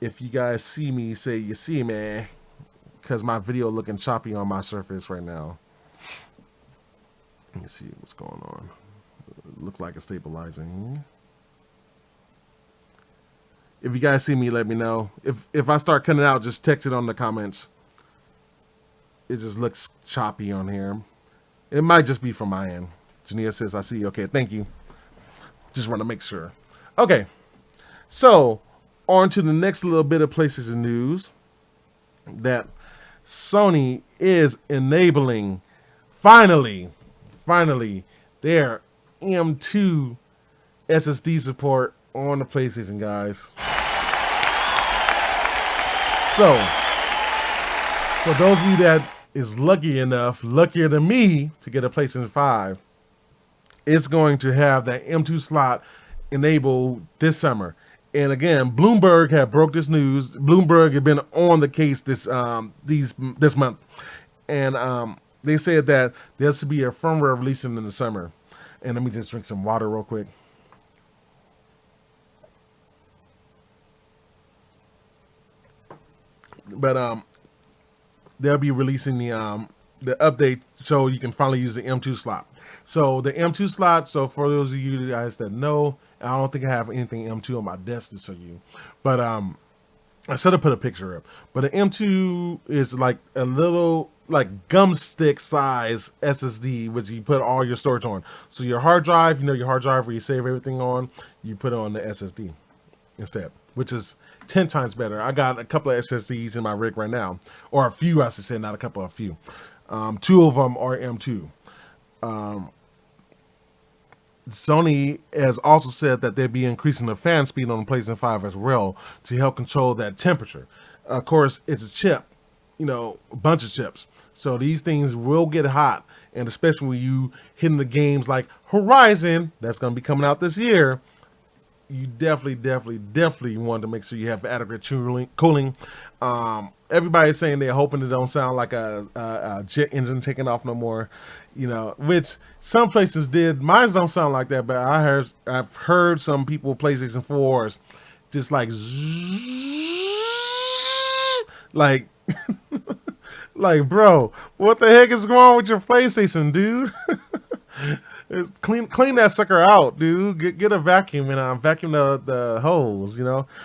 If you guys see me, say you see me, because my video looking choppy on my surface right now. Let me see what's going on. It looks like it's stabilizing. If you guys see me, let me know. If I start cutting out, just text it on the comments. It just looks choppy on here. It might just be from my end. Jania says, I see you. Okay, thank you. Just want to make sure. Okay. So, On to the next little bit of PlayStation news, that Sony is enabling, finally, their M.2 SSD support on the PlayStation, guys. So, for those of you that is luckier than me, to get a PlayStation 5, it's going to have that M.2 slot enabled this summer. And again, Bloomberg had broke this news. Bloomberg had been on the case this month, and they said that there should be a firmware releasing in the summer. And let me just drink some water real quick. But they'll be releasing the update so you can finally use the M.2 slot. So the M.2 slot. So for those of you guys that know, I don't think I have anything M.2 on my desk to show you, but I should have put a picture up. But the M.2 is like a little like gum stick size SSD, which you put all your storage on. So your hard drive, your hard drive where you save everything on, you put it on the SSD instead, which is 10 times better. I got a couple of SSDs in my rig right now, or a few, I should say, not a couple, a few. 2 of them are M.2. Sony has also said that they'll be increasing the fan speed on the PlayStation 5 as well to help control that temperature. Of course, it's a chip, a bunch of chips. So these things will get hot, and especially when you hitting the games like Horizon, that's going to be coming out this year, you definitely want to make sure you have adequate cooling. Everybody's saying they're hoping it don't sound like a jet engine taking off no more, which some places did. Mine don't sound like that, but I've heard some people PlayStation 4s just like like like, bro, what the heck is going on with your PlayStation, dude? Clean that sucker out, dude. Get a vacuum and vacuum the holes,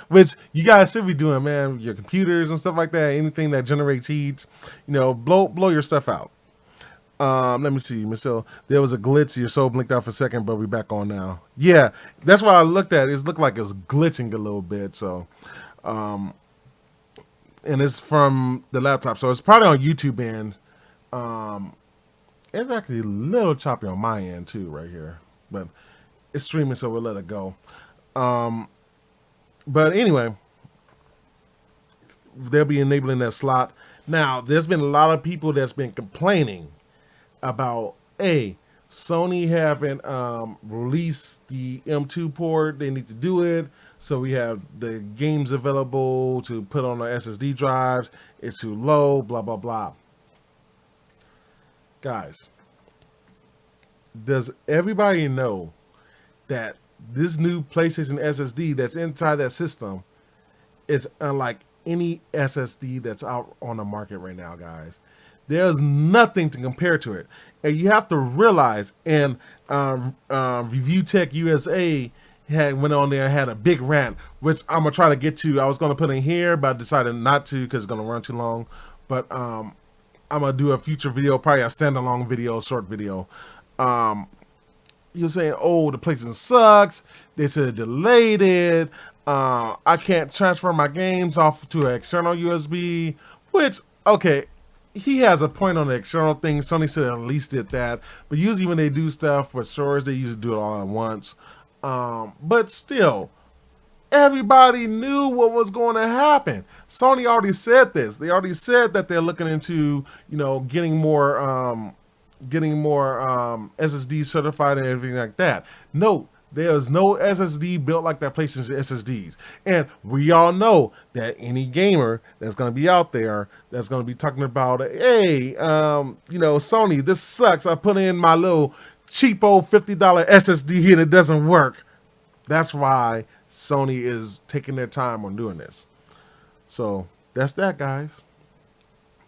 which you guys should be doing, man. Your computers and stuff like that, anything that generates heat, blow your stuff out. Let me see, Michelle. There was a glitch. Your soul blinked out for a second, but we're back on now. Yeah, that's why I looked at it. It looked like it was glitching a little bit. So, and it's from the laptop, so it's probably on YouTube end. It's actually a little choppy on my end too, right here, but it's streaming, so we'll let it go. But anyway, they'll be enabling that slot. Now, there's been a lot of people that's been complaining about Sony haven't released the M.2 port. They need to do it, so we have the games available to put on the SSD drives. It's too low, blah blah blah. Guys, does everybody know that this new PlayStation SSD that's inside that system is unlike any SSD that's out on the market right now, guys? There's nothing to compare to it. And you have to realize, and Review Tech USA went on there and had a big rant, which I'm going to try to get to. I was going to put in here, but I decided not to because it's going to run too long. But I'm going to do a future video, probably a standalone video, short video. You're saying, oh, the PlayStation sucks. They said delayed it. I can't transfer my games off to an external USB, which, okay, he has a point on the external thing. Sony said at least did that. But usually when they do stuff for storage, they usually do it all at once. But still, everybody knew what was going to happen. Sony already said this. They already said that they're looking into, getting more SSD certified and everything like that. No, there's no SSD built like that PlayStation SSDs. And we all know that any gamer that's going to be out there that's going to be talking about, hey, Sony, this sucks. I put in my little cheapo $50 SSD and it doesn't work. That's why Sony is taking their time on doing this. So that's that, guys.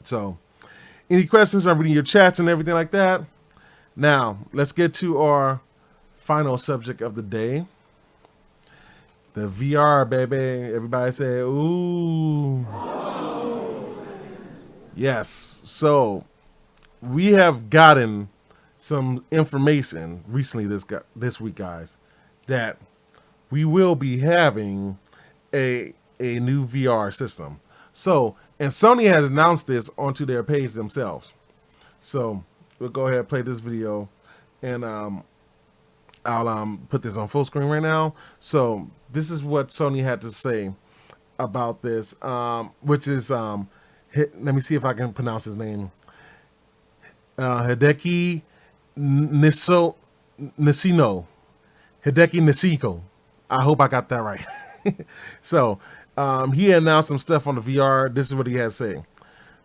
So any questions? I'm reading your chats and everything like that. Now, let's get to our final subject of the day. The VR, baby. Everybody say, ooh. Yes. So we have gotten some information recently this week, guys, that we will be having a a new VR system. So, and Sony has announced this onto their page themselves. So we'll go ahead and play this video, and I'll put this on full screen right now. So this is what Sony had to say about this, which is let me see if I can pronounce his name. Hideki Nisino. Hideki Nisiko. I hope I got that right. So he announced some stuff on the VR. This is what he had to say.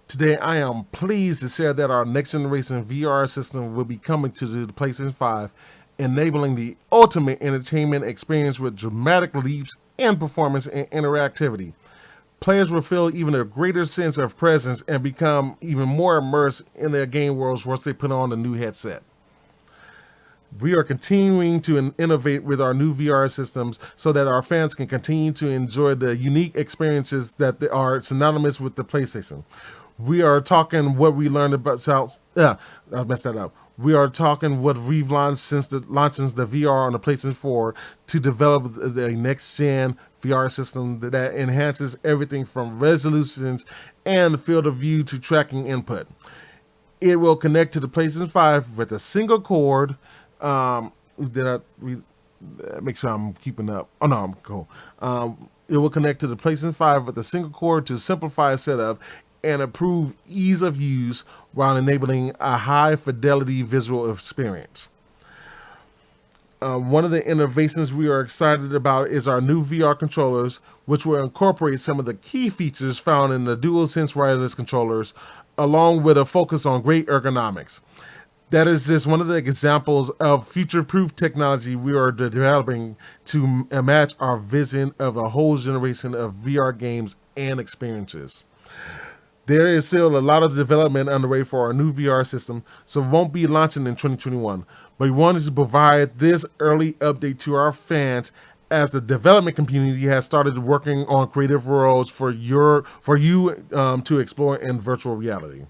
Today, I am pleased to share that our next generation VR system will be coming to the PlayStation 5, enabling the ultimate entertainment experience with dramatic leaps in performance and interactivity. Players will feel even a greater sense of presence and become even more immersed in their game worlds once they put on the new headset. We are continuing to innovate with our new VR systems so that our fans can continue to enjoy the unique experiences that are synonymous with the PlayStation. We are talking what we learned about I messed that up. We are talking what we've launched since the launching the VR on the PlayStation 4 to develop the next gen VR system that enhances everything from resolutions and field of view to tracking input. It will connect to the PlayStation 5 with a single cord. Make sure I'm keeping up. Oh no, I'm cool. It will connect to the PlayStation 5 with a single cord to simplify setup and improve ease of use while enabling a high fidelity visual experience. One of the innovations we are excited about is our new VR controllers, which will incorporate some of the key features found in the DualSense wireless controllers, along with a focus on great ergonomics. That is just one of the examples of future-proof technology we are developing to match our vision of a whole generation of VR games and experiences. There is still a lot of development underway for our new VR system, so it won't be launching in 2021. But we wanted to provide this early update to our fans as the development community has started working on creative worlds for you to explore in virtual reality.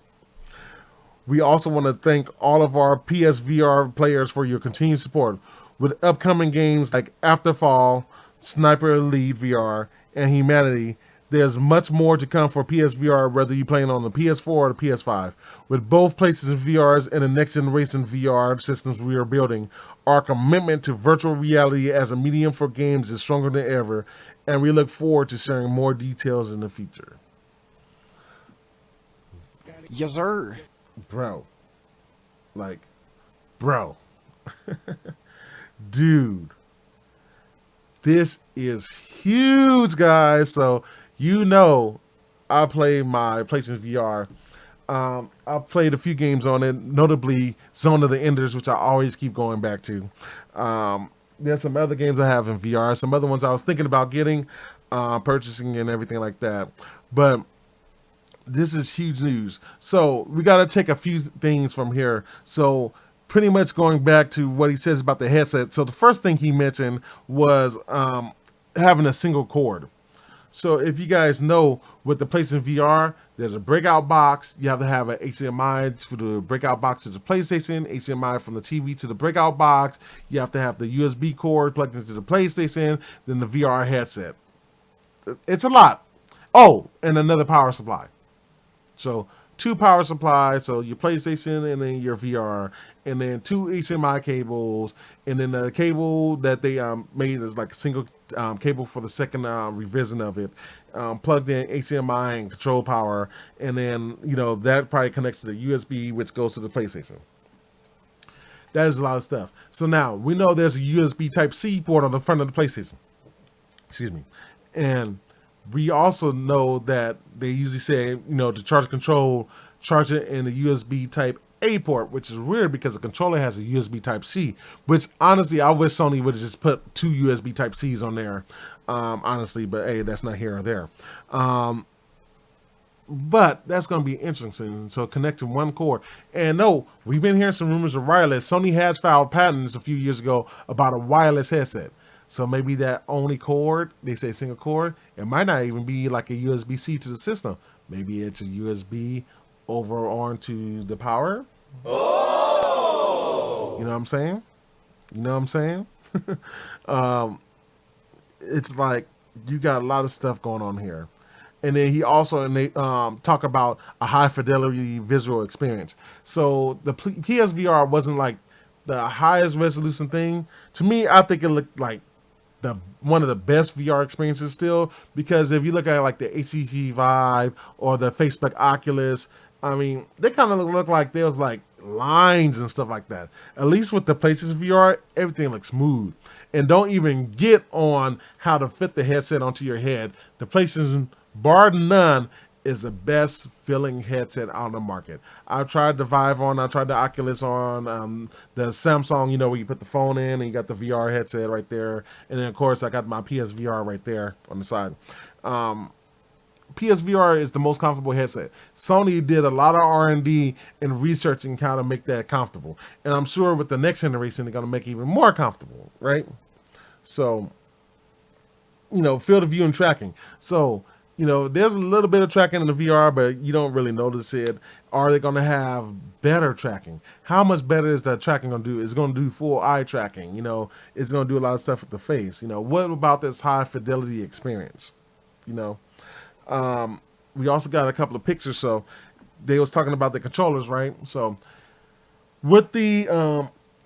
We also want to thank all of our PSVR players for your continued support with upcoming games like Afterfall, Sniper Elite VR, and Humanity. There's much more to come for PSVR, whether you're playing on the PS4 or the PS5. With both PlayStation VRs and the next generation VR systems we are building, our commitment to virtual reality as a medium for games is stronger than ever, and we look forward to sharing more details in the future. Yes, sir. Bro. Dude. This is huge, guys. So, I play my PlayStation VR. I've played a few games on it, notably Zone of the Enders, which I always keep going back to. There's some other games I have in VR, some other ones I was thinking about getting, purchasing and everything like that. But this is huge news. So we got to take a few things from here. So pretty much going back to what he says about the headset. So the first thing he mentioned was having a single cord. So if you guys know, with the PlayStation VR, there's a breakout box. You have to have an HDMI for the breakout box to the PlayStation, HDMI from the TV to the breakout box. You have to have the USB cord plugged into the PlayStation, then the VR headset. It's a lot. Oh, and another power supply. So 2 power supplies, so your PlayStation and then your VR, and then 2 HDMI cables, and then the cable that they made is like a single cable for the second revision of it, plugged in HDMI and control power, and then that probably connects to the USB, which goes to the PlayStation. That is a lot of stuff. So now we know there's a USB Type-C port on the front of the PlayStation. Excuse me, and we also know that they usually say, to charge control, charge it in the USB Type-A port, which is weird because the controller has a USB Type-C, which honestly, I wish Sony would have just put 2 USB Type-Cs on there, honestly, but hey, that's not here or there. But that's going to be interesting. So connecting one cord. And no, we've been hearing some rumors of wireless. Sony has filed patents a few years ago about a wireless headset. So maybe that only cord, they say single cord, it might not even be like a USB-C to the system. Maybe it's a USB over onto the power. Oh! You know what I'm saying? It's like you got a lot of stuff going on here. And then he also talk about a high fidelity visual experience. So the PSVR wasn't like the highest resolution thing. To me, I think it looked like the one of the best VR experiences still, because if you look at like the HTC Vive or the Facebook Oculus, I mean, they kind of look like there was like lines and stuff like that. At least with the PlayStation VR, everything looks smooth. And don't even get on how to fit the headset onto your head. The PlayStation, bar none, is the best feeling headset on the market. I've tried the Vive on, I tried the Oculus on, the Samsung, you know, where you put the phone in and you got the VR headset right there. And then, of course, I got my PSVR right there on the side. PSVR is the most comfortable headset. Sony did a lot of R&D in researching how to make that comfortable. And I'm sure with the next generation, they're going to make it even more comfortable, right? So, you know, field of view and tracking. So, you know, there's a little bit of tracking in the VR, but you don't really notice it. Are they going to have better tracking? How much better is that tracking going to do? It's going to do full eye tracking. You know, it's going to do a lot of stuff with the face. You know, what about this high fidelity experience? You know, we also got a couple of pictures. So they was talking about the controllers, right? So with the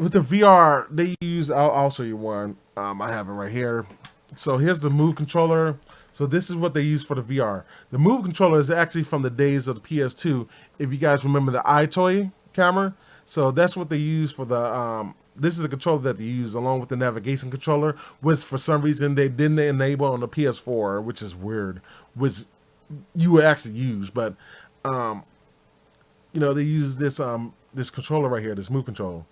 VR, they use, I'll show you one. I have it right here. So here's the Move controller. So this is what they use for the VR. The Move controller is actually from the days of the PS2. If you guys remember the iToy camera. So that's what they use for the, this is the controller that they use along with the navigation controller, which for some reason they didn't enable on the PS4, which is weird, which you would actually use. But, you know, they use this, this controller right here, this Move controller.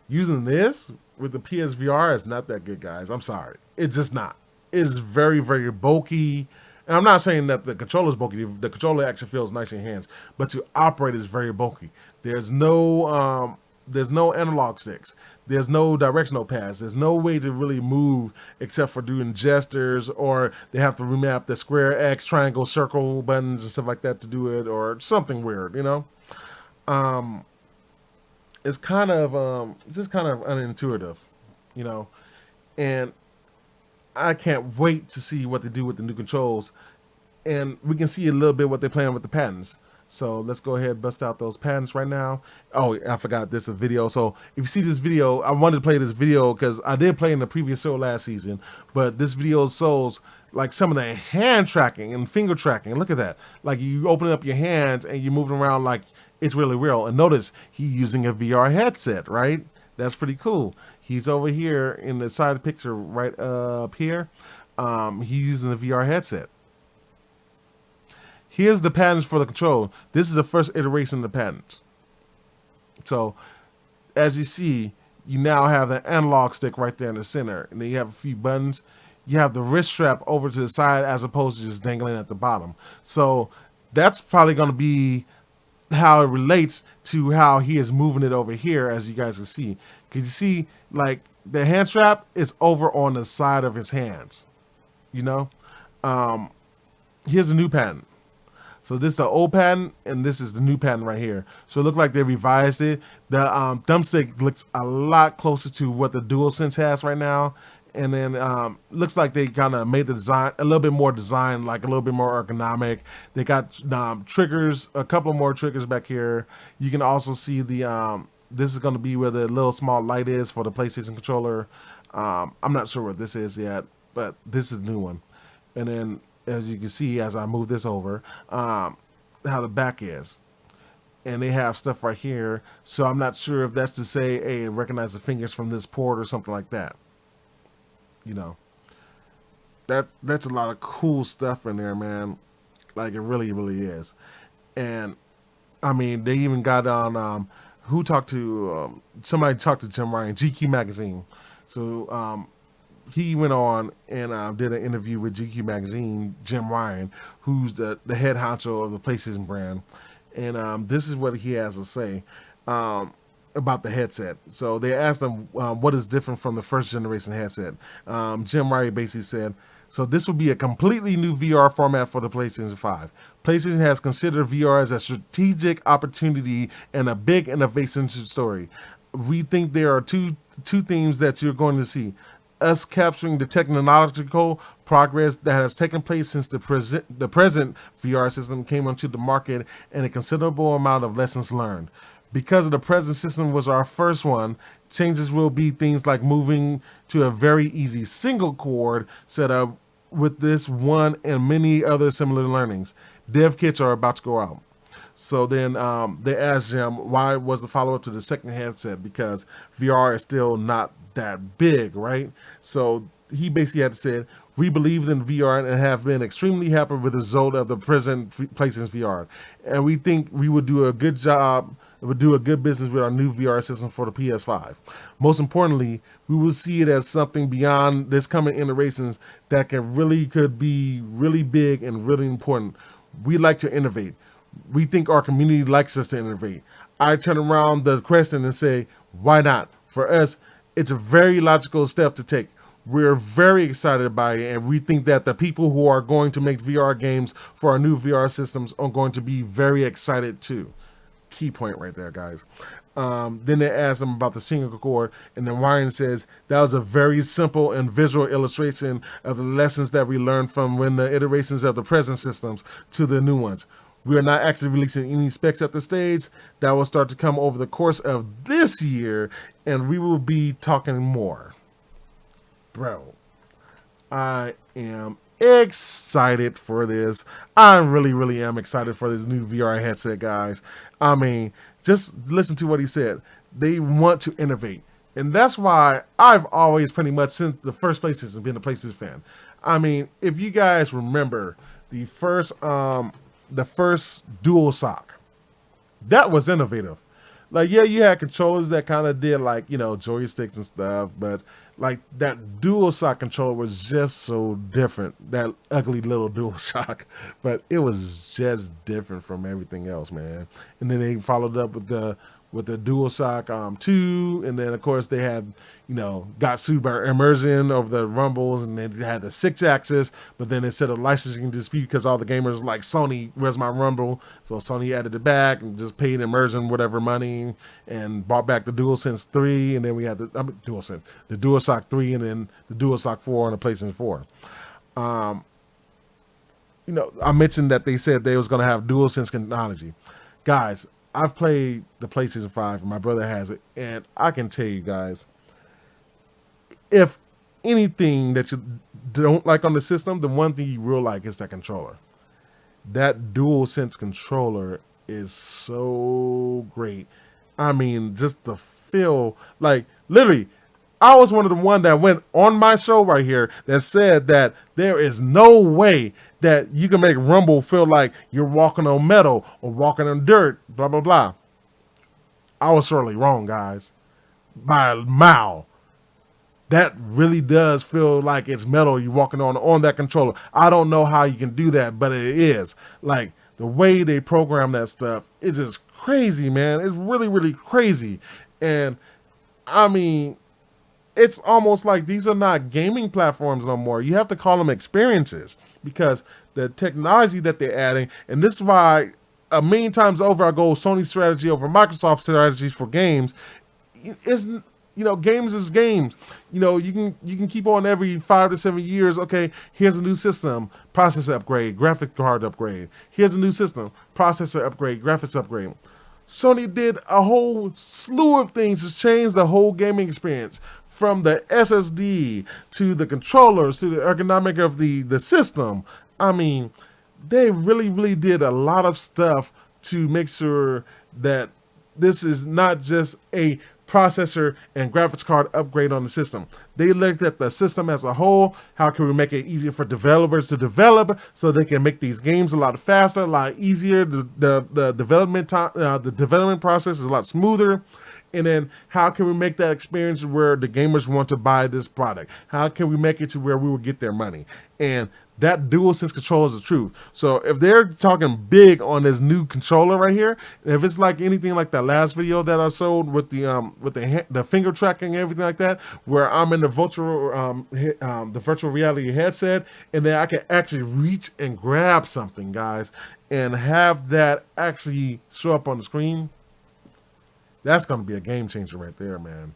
Using this with the PSVR is not that good, guys. I'm sorry. It's just not. It's very, very bulky. And I'm not saying that the controller is bulky. The controller actually feels nice in your hands. But to operate is very bulky. There's no analog sticks. There's no directional pads. There's no way to really move except for doing gestures, or they have to remap the square, X, triangle, circle buttons and stuff like that to do it, or something weird, you know? It's kind of just kind of unintuitive, you know? And I can't wait to see what they do with the new controls. And we can see a little bit what they're playing with the patents. So let's go ahead and bust out those patents right now. Oh, I forgot this is a video. So if you see this video, I wanted to play this video because I did play in the previous show last season. But this video shows like some of the hand tracking and finger tracking. Look at that. Like you open up your hands and you're moving around like it's really real. And notice he's using a VR headset, right? That's pretty cool. He's over here in the side of the picture right up here. He's using a VR headset. Here's the patents for the control. This is the first iteration of the patents. So, as you see, you now have the analog stick right there in the center. And then you have a few buttons. You have the wrist strap over to the side as opposed to just dangling at the bottom. So, that's probably going to be how it relates to how he is moving it over here, as you guys can see. Can you see, like, the hand strap is over on the side of his hands, you know? Here's a new patent. So this is the old patent, and this is the new patent right here. So it looked like they revised it. The thumbstick looks a lot closer to what the DualSense has right now. And then looks like they kind of made the design a little bit more designed, like a little bit more ergonomic. They got triggers, a couple more triggers back here. You can also see the, this is going to be where the little small light is for the PlayStation controller. I'm not sure what this is yet, but this is the new one. And then, as you can see, as I move this over, how the back is. And they have stuff right here. So I'm not sure if that's to say, hey, recognize the fingers from this port or something like that. You know, that's a lot of cool stuff in there, man. Like, it really, really is. And, I mean, they even got on, who talked to, somebody talked to Jim Ryan, GQ Magazine. So, he went on and did an interview with GQ Magazine, Jim Ryan, who's the head honcho of the PlayStation brand. And this is what he has to say about the headset. So they asked him what is different from the first generation headset. Jim Ryan basically said, so this will be a completely new VR format for the PlayStation 5. PlayStation has considered VR as a strategic opportunity and a big innovation story. We think there are two themes that you're going to see. us capturing the technological progress that has taken place since the present VR system came onto the market, and a considerable amount of lessons learned. Because of the present system was our first one, changes will be things like moving to a very easy single cord setup with this one and many other similar learnings. Dev kits are about to go out. So then they asked him why was the follow-up to the second headset, because VR is still not that big, right? So he basically had to say, we believe in VR and have been extremely happy with the result of the present PlayStation VR. And we think we would do a good job, would do a good business with our new VR system for the PS5. Most importantly, we will see it as something beyond this coming iterations that could be really big and really important. We like to innovate. We think our community likes us to innovate. I turn around the question and say, why not? For us, it's a very logical step to take. We're very excited about it, and we think that the people who are going to make VR games for our new VR systems are going to be very excited too. Key point right there, guys. Then they asked him about the single cord, and then Ryan says that was a very simple and visual illustration of the lessons that we learned from when the iterations of the present systems to the new ones. We are not actually releasing any specs at the stage. That will start to come over the course of this year, and we will be talking more. Bro, I am excited for this. I really am excited for this new VR headset, guys. I mean, just listen to what he said. They want to innovate. And that's why I've always pretty much, since the first PlayStation, been a PlayStation fan. I mean, if you guys remember the first DualShock, that was innovative. Like, yeah, you had controllers that kind of did, like, you know, joysticks and stuff, but like that DualShock controller was just so different. That ugly little DualShock, but it was just different from everything else, man. And then they followed up with the DualShock 2, and then of course they had, you know, got sued by Immersion over the rumbles, and then they had the 6-axis, but then instead of licensing dispute, because all the gamers like, Sony, where's my rumble? So Sony added it back and just paid Immersion whatever money and brought back the DualSense 3, and then we had the DualShock 3, and then the DualShock 4 on the PlayStation 4. You know, I mentioned that they said they was going to have DualSense technology. Guys, I've played the PlayStation 5, and my brother has it, and I can tell you guys, if anything that you don't like on the system, the one thing you will like is that controller. That DualSense controller is so great. I mean, just the feel, like, literally, I was one of the one that went on my show right here that said that there is no way that you can make Rumble feel like you're walking on metal or walking on dirt, blah, blah, blah. I was certainly wrong, guys. By a mile. That really does feel like it's metal you're walking on that controller. I don't know how you can do that, but it is. Like, the way they program that stuff, it's just crazy, man. It's really crazy. And, I mean, it's almost like these are not gaming platforms no more. You have to call them experiences, because the technology that they're adding, and this is why a million times over I go Sony strategy over Microsoft strategies for games, is, you know, games is games. You know, you can keep on every 5 to 7 years. Okay, here's a new system, processor upgrade, graphic card upgrade. Here's a new system, processor upgrade, graphics upgrade. Sony did a whole slew of things to change the whole gaming experience. From the SSD to the controllers to the ergonomic of the system. I mean, they really did a lot of stuff to make sure that this is not just a processor and graphics card upgrade on the system. They looked at the system as a whole. How can we make it easier for developers to develop so they can make these games a lot faster, a lot easier? The development time, the development process is a lot smoother. And then how can we make that experience where the gamers want to buy this product? How can we make it to where we will get their money? And that DualSense controller is the truth. So if they're talking big on this new controller right here, if it's like anything like that last video that I showed with the finger tracking and everything like that, where I'm in the virtual reality headset, and then I can actually reach and grab something, guys, and have that actually show up on the screen. That's going to be a game changer right there, man.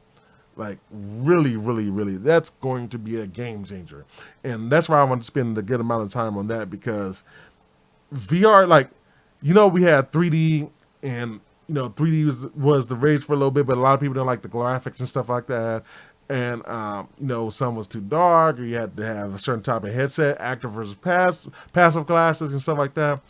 Like really, really, really, that's going to be a game changer. And that's why I want to spend a good amount of time on that, because VR, like, we had 3D, and 3D was the rage for a little bit, but a lot of people don't like the graphics and stuff like that. And some was too dark, or you had to have a certain type of headset, active versus passive glasses and stuff like that.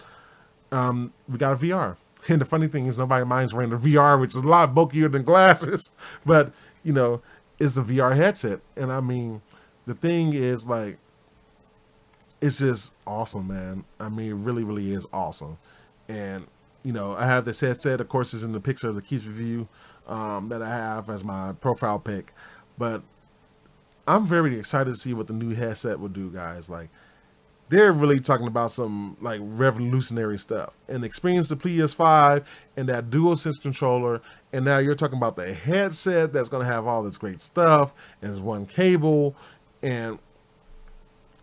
We got a VR. And the funny thing is, nobody minds wearing the VR, which is a lot bulkier than glasses, but it's the VR headset. And I mean, the thing is, like, it's just awesome, man. I mean, it really, really is awesome. And I have this headset. Of course, it's in the picture of the Keyse review that I have as my profile pic. But I'm very excited to see what the new headset will do, guys. Like, they're really talking about some like revolutionary stuff. And experience the PS5 and that DualSense controller. And now you're talking about the headset that's going to have all this great stuff. And it's one cable. And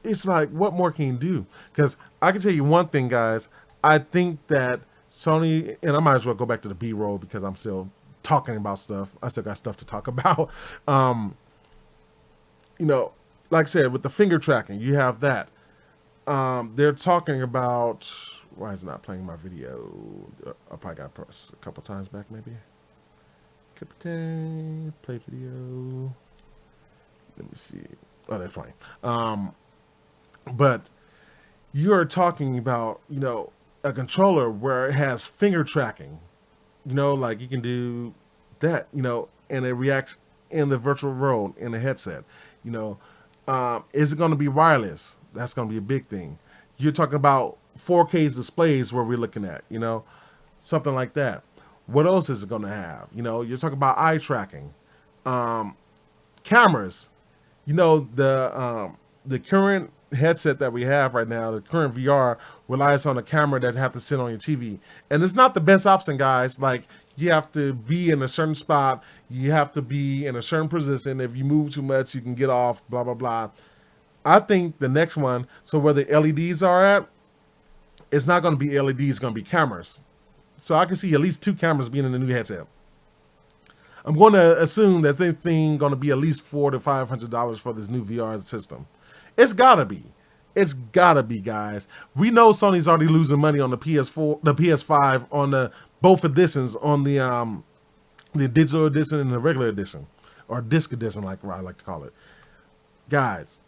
it's like, what more can you do? Because I can tell you one thing, guys. I think that Sony, and I might as well go back to the B-roll because I'm still talking about stuff. I still got stuff to talk about. Like I said, with the finger tracking, you have that. They're talking about, why is it not playing my video? I probably got to press a couple times back, maybe. Play video. Let me see. Oh, that's fine. But you are talking about, a controller where it has finger tracking. Like you can do that, and it reacts in the virtual world in the headset. Is it going to be wireless? That's going to be a big thing. You're talking about 4K displays where we're looking at, something like that. What else is it going to have? You're talking about eye tracking, cameras. The current headset that we have right now, the current VR, relies on a camera that have to sit on your TV, and it's not the best option, guys. Like, you have to be in a certain spot, you have to be in a certain position. If you move too much, you can get off, blah blah blah. I think the next one, so where the LEDs are at, it's not going to be LEDs, it's going to be cameras. So I can see at least 2 cameras being in the new headset. I'm going to assume that this thing going to be at least $400 to $500 for this new VR system. It's gotta be. It's gotta be, guys. We know Sony's already losing money on the PS4, the PS5, on the both editions, on the digital edition and the regular edition, or disc edition, like I like to call it. Guys,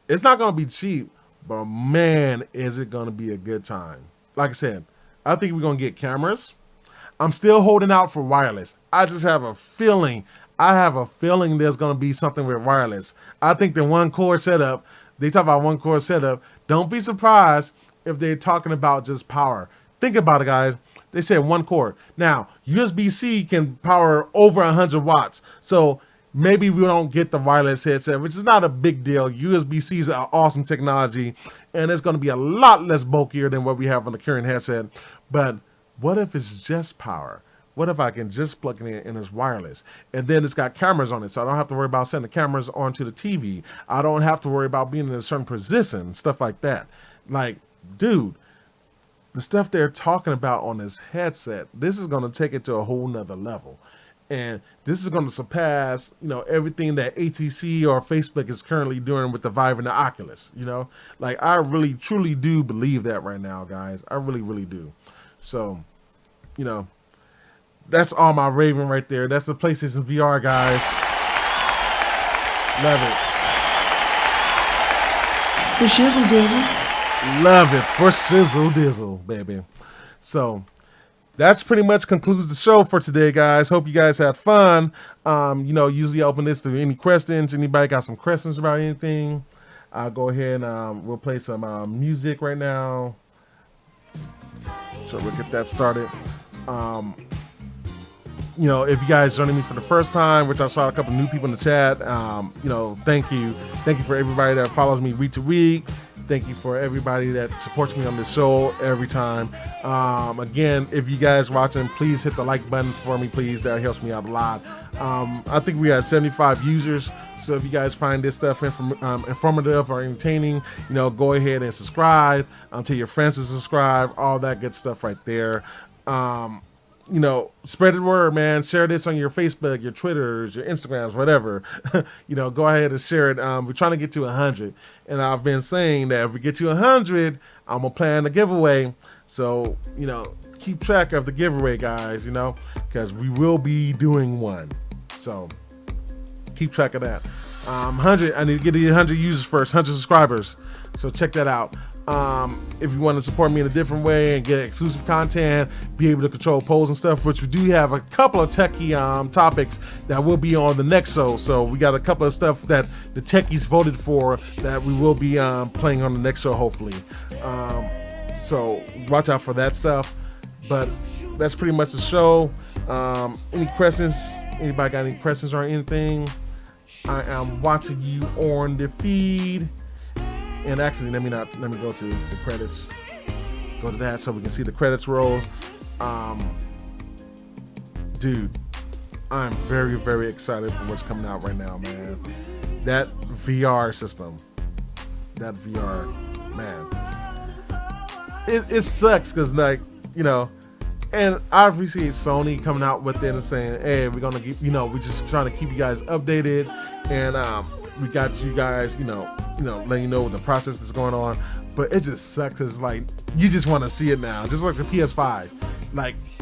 it's not gonna be cheap, but man, is it gonna be a good time. Like I said, I think we're gonna get cameras. I'm still holding out for wireless. I just have a feeling. I have a feeling there's gonna be something with wireless. I think the one core setup. They talk about one core setup. Don't be surprised if they're talking about just power. Think about it, guys. They said one core. Now, USB-C can power over 100 watts. So maybe we don't get the wireless headset, which is not a big deal. USB-C is an awesome technology, and it's going to be a lot less bulkier than what we have on the current headset. But what if it's just power? What if I can just plug it in and it's wireless? And then it's got cameras on it, so I don't have to worry about sending the cameras onto the TV. I don't have to worry about being in a certain position, stuff like that. Like, dude, the stuff they're talking about on this headset, this is going to take it to a whole nother level. And this is going to surpass, everything that ATC or Facebook is currently doing with the Vive and the Oculus, Like, I really, truly do believe that right now, guys. I really, really do. So, that's all my raving right there. That's the PlayStation VR, guys. Love it. For shizzle dizzle. Love it. For sizzle dizzle, baby. So that's pretty much concludes the show for today, guys. Hope you guys had fun. Usually I open this to any questions. Anybody got some questions about anything? I'll go ahead and we'll play some music right now. So we'll get that started. If you guys joining me for the first time, which I saw a couple new people in the chat, thank you. Thank you for everybody that follows me week to week. Thank you for everybody that supports me on this show every time. Again, if you guys watching, please hit the like button for me, please. That helps me out a lot. I think we had 75 users. So if you guys find this stuff informative or entertaining, go ahead and subscribe. Tell your friends to subscribe. All that good stuff right there. spread the word, man. Share this on your Facebook, your Twitters, your Instagrams, whatever. Go ahead and share it. We're trying to get to 100. And I've been saying that if we get to 100, I'm going to plan a giveaway. So, keep track of the giveaway, guys, because we will be doing one. So, keep track of that. 100, I need to get the 100 users first, 100 subscribers. So, check that out. If you want to support me in a different way and get exclusive content, be able to control polls and stuff, which we do have a couple of techie topics that will be on the next show. So we got a couple of stuff that the techies voted for that we will be playing on the next show, hopefully. So watch out for that stuff. But that's pretty much the show. Any questions? Anybody got any questions or anything? I am watching you on the feed. And actually, let me go to the credits. Go to that so we can see the credits roll. Dude, I'm very, very excited for what's coming out right now, man. That VR system, man. It sucks because, and obviously it's Sony coming out with it and saying, hey, we're gonna keep, we're just trying to keep you guys updated, and we got you guys, letting you know what the process is going on. But it just sucks because, you just want to see it now. Just like the PS5.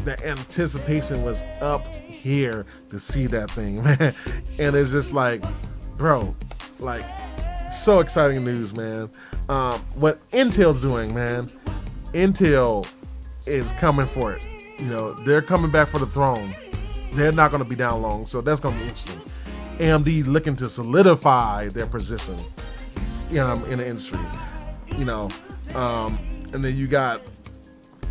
The anticipation was up here to see that thing, man. And it's just bro, so exciting news, man. What Intel's doing, man. Intel is coming for it. They're coming back for the throne. They're not going to be down long, so that's going to be interesting. AMD looking to solidify their position in the industry, and then you got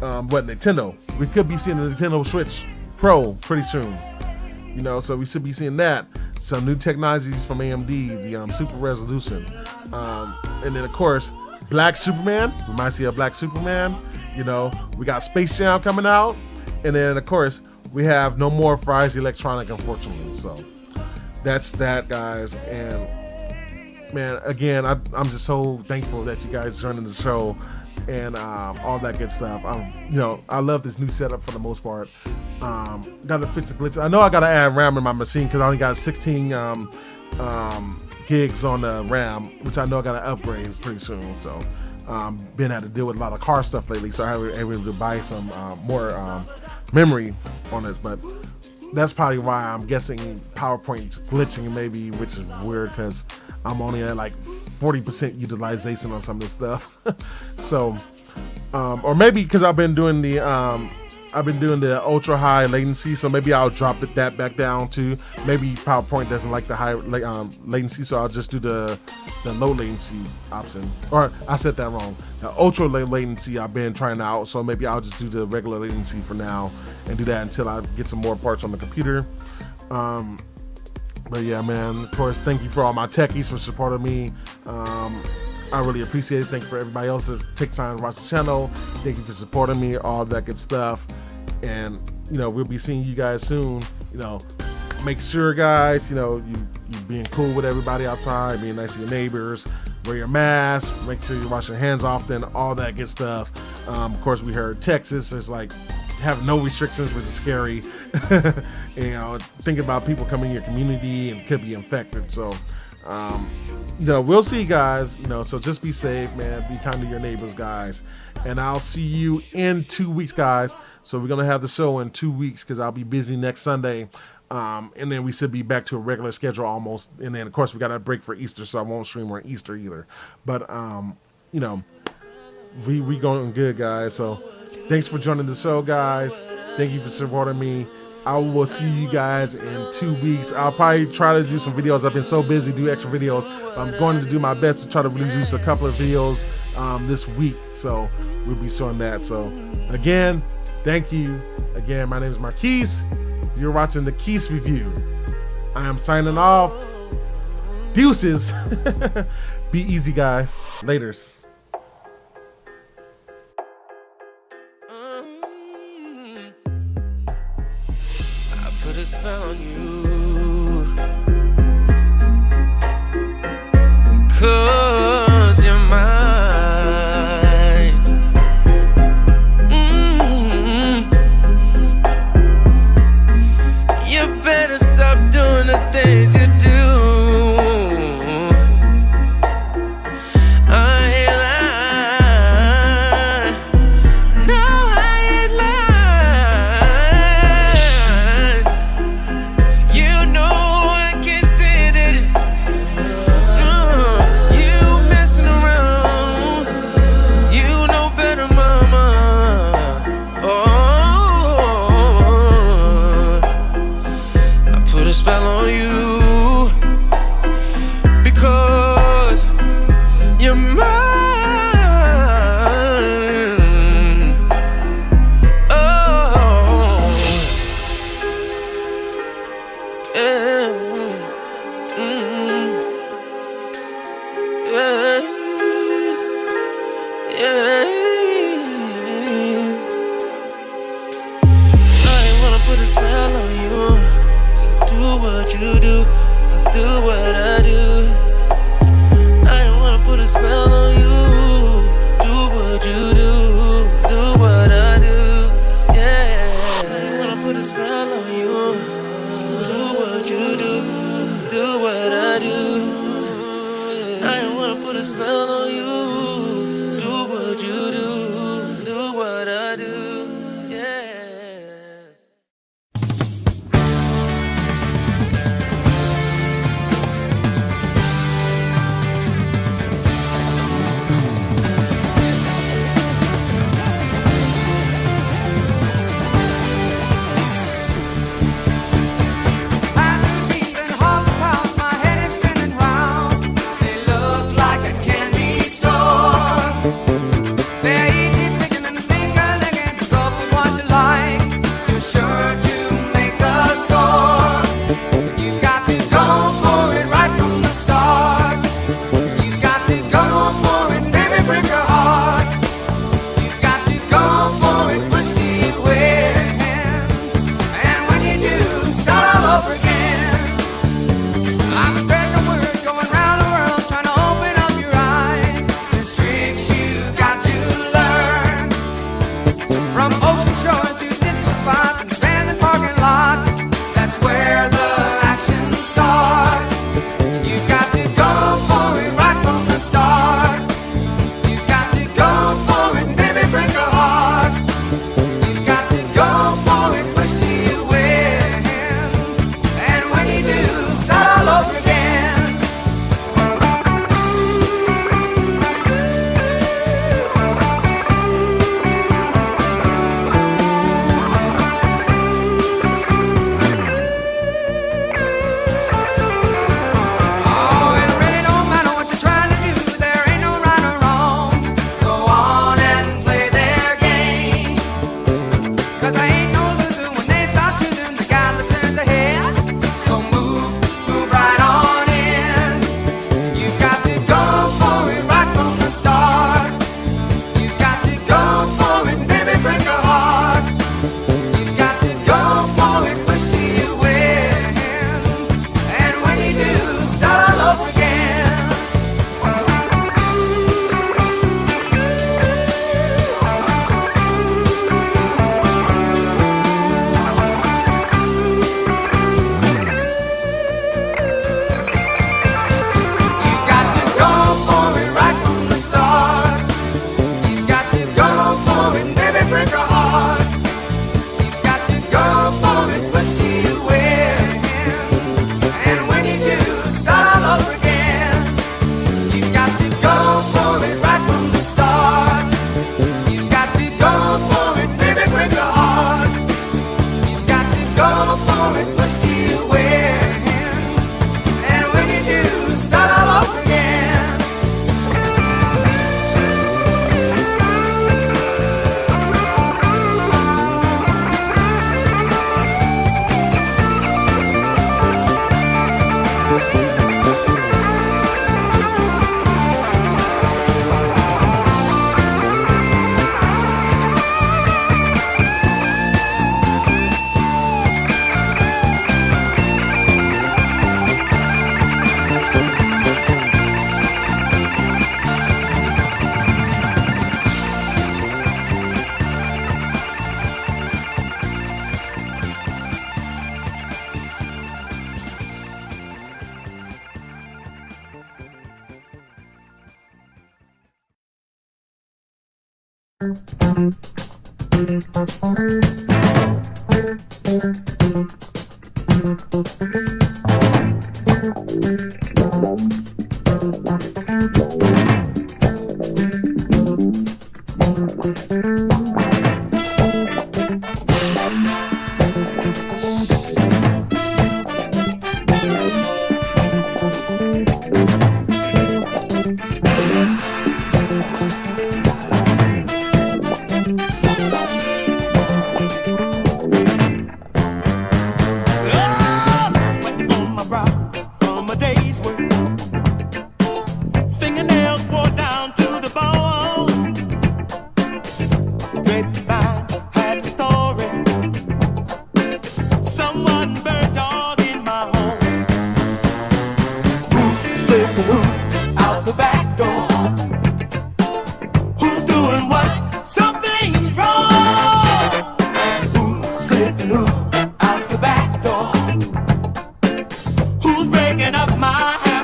Nintendo. We could be seeing the Nintendo Switch Pro pretty soon, so we should be seeing that. Some new technologies from AMD, the Super Resolution, and then of course Black Superman. We might see a Black Superman. We got Space Jam coming out, and then of course we have no more Fry's Electronic, unfortunately. So that's that, guys. And man, again, I'm just so thankful that you guys joining the show and all that good stuff. I love this new setup for the most part. Gotta fix the glitch. I know I gotta add RAM in my machine because I only got 16 gigs on the RAM, which I know I gotta upgrade pretty soon. So been had to deal with a lot of car stuff lately, so I was able to buy some more memory on this. But that's probably why I'm guessing PowerPoint's glitching maybe, which is weird because I'm only at 40% utilization on some of this stuff. So, or maybe because I've been doing the ultra high latency, so maybe I'll drop that back down too. Maybe PowerPoint doesn't like the high latency, so I'll just do the low latency option. Or I said that wrong. The ultra low latency I've been trying out, so maybe I'll just do the regular latency for now and do that until I get some more parts on the computer. But yeah, man, of course, thank you for all my techies for supporting me. I really appreciate it. Thank you for everybody else that takes time to watch the channel. Thank you for supporting me, all that good stuff. And, we'll be seeing you guys soon. Make sure, guys, you being cool with everybody outside, being nice to your neighbors, wear your mask, make sure you wash your hands often, all that good stuff. Of course, we heard Texas is have no restrictions, which is scary. Thinking about people coming in your community and could be infected. So, we'll see, guys. So just be safe, man. Be kind to your neighbors, guys. And I'll see you in 2 weeks, guys. So we're gonna have the show in 2 weeks because I'll be busy next Sunday. And then we should be back to a regular schedule almost. And then of course we got a break for Easter, so I won't stream on Easter either. But we going good, guys. So thanks for joining the show, guys. Thank you for supporting me. I will see you guys in 2 weeks. I'll probably try to do some videos. I've been so busy, do extra videos. I'm going to do my best to try to release a couple of videos this week. So we'll be showing that. So again, thank you. Again, my name is Marquise. You're watching the Keyse Review. I am signing off. Deuces. Be easy, guys. Laters. Put a spell on you. Cause you're mine. do. I don't wanna put a spell on you. Do what you do what I do. Yeah. Who's breaking up my house?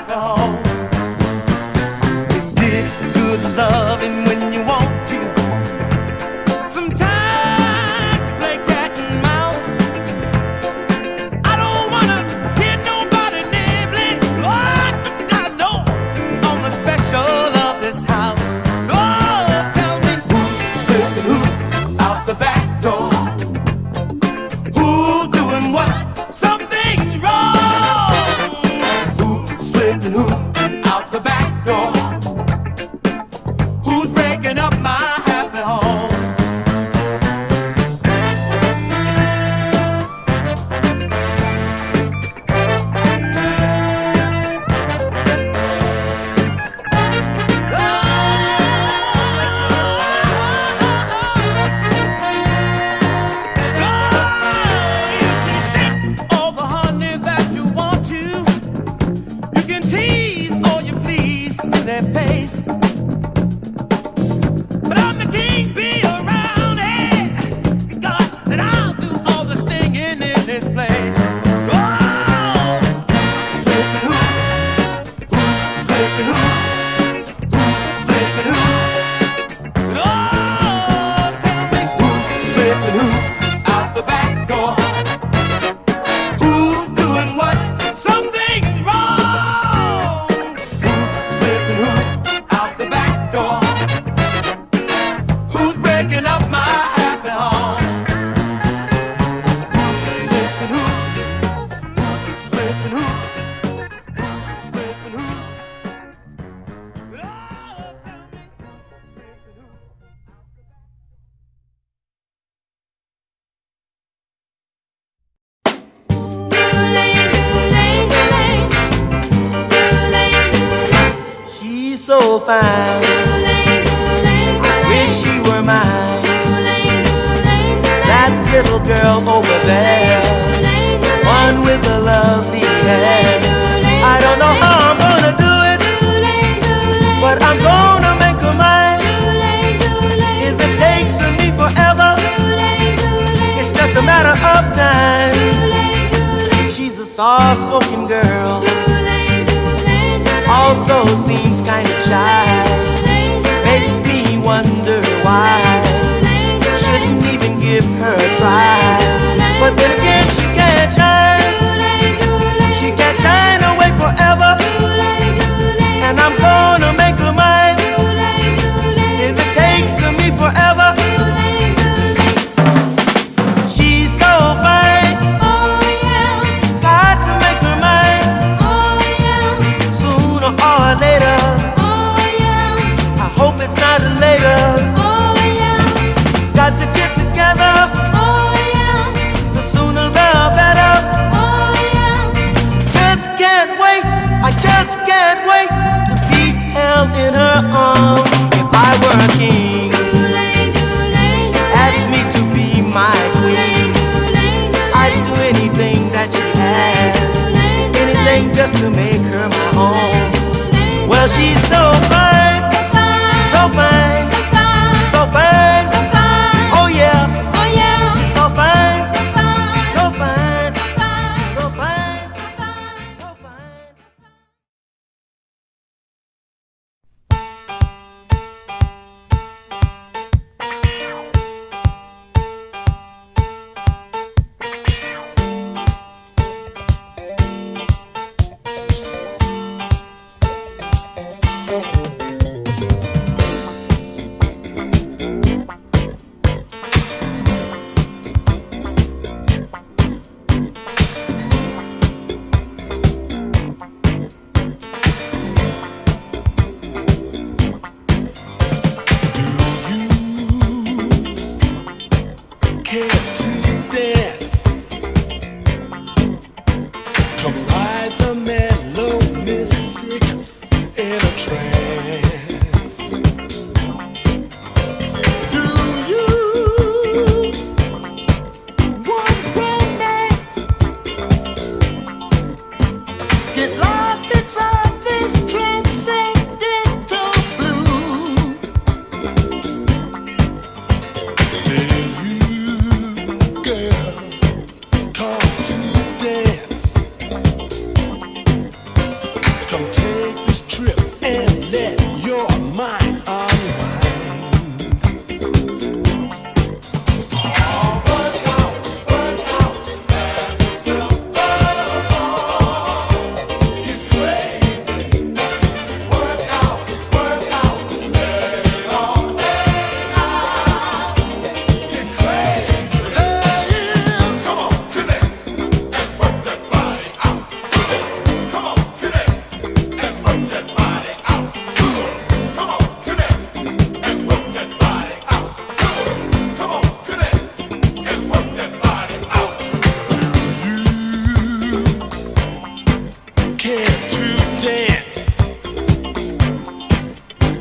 slipping who? Out the back door. Who's breaking up my happy home? So fine, I wish she were mine. That little girl over there, one with the lovely hair. I don't know how I'm gonna do it, but I'm gonna make her mine. If it takes me forever, it's just a matter of time. She's a soft-spoken girl, also seems kind of shy. Makes me wonder why. Shouldn't even give her a try. But then again, she can't shine. She can't shine away forever. And I'm gonna make her mine. If it takes me forever. She's so fine. Got to make her mine. Sooner or later. I hope it's not later. Got to get together. The sooner the better. Just can't wait. I just can't wait to be held in her arms. If I were a king, ask me to be my queen. I'd do anything that she has, anything just to make her my own. Well, she's so fine, she's so fine, so fine. Oh yeah, she's so fine, so fine, so fine, so fine.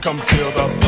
come till the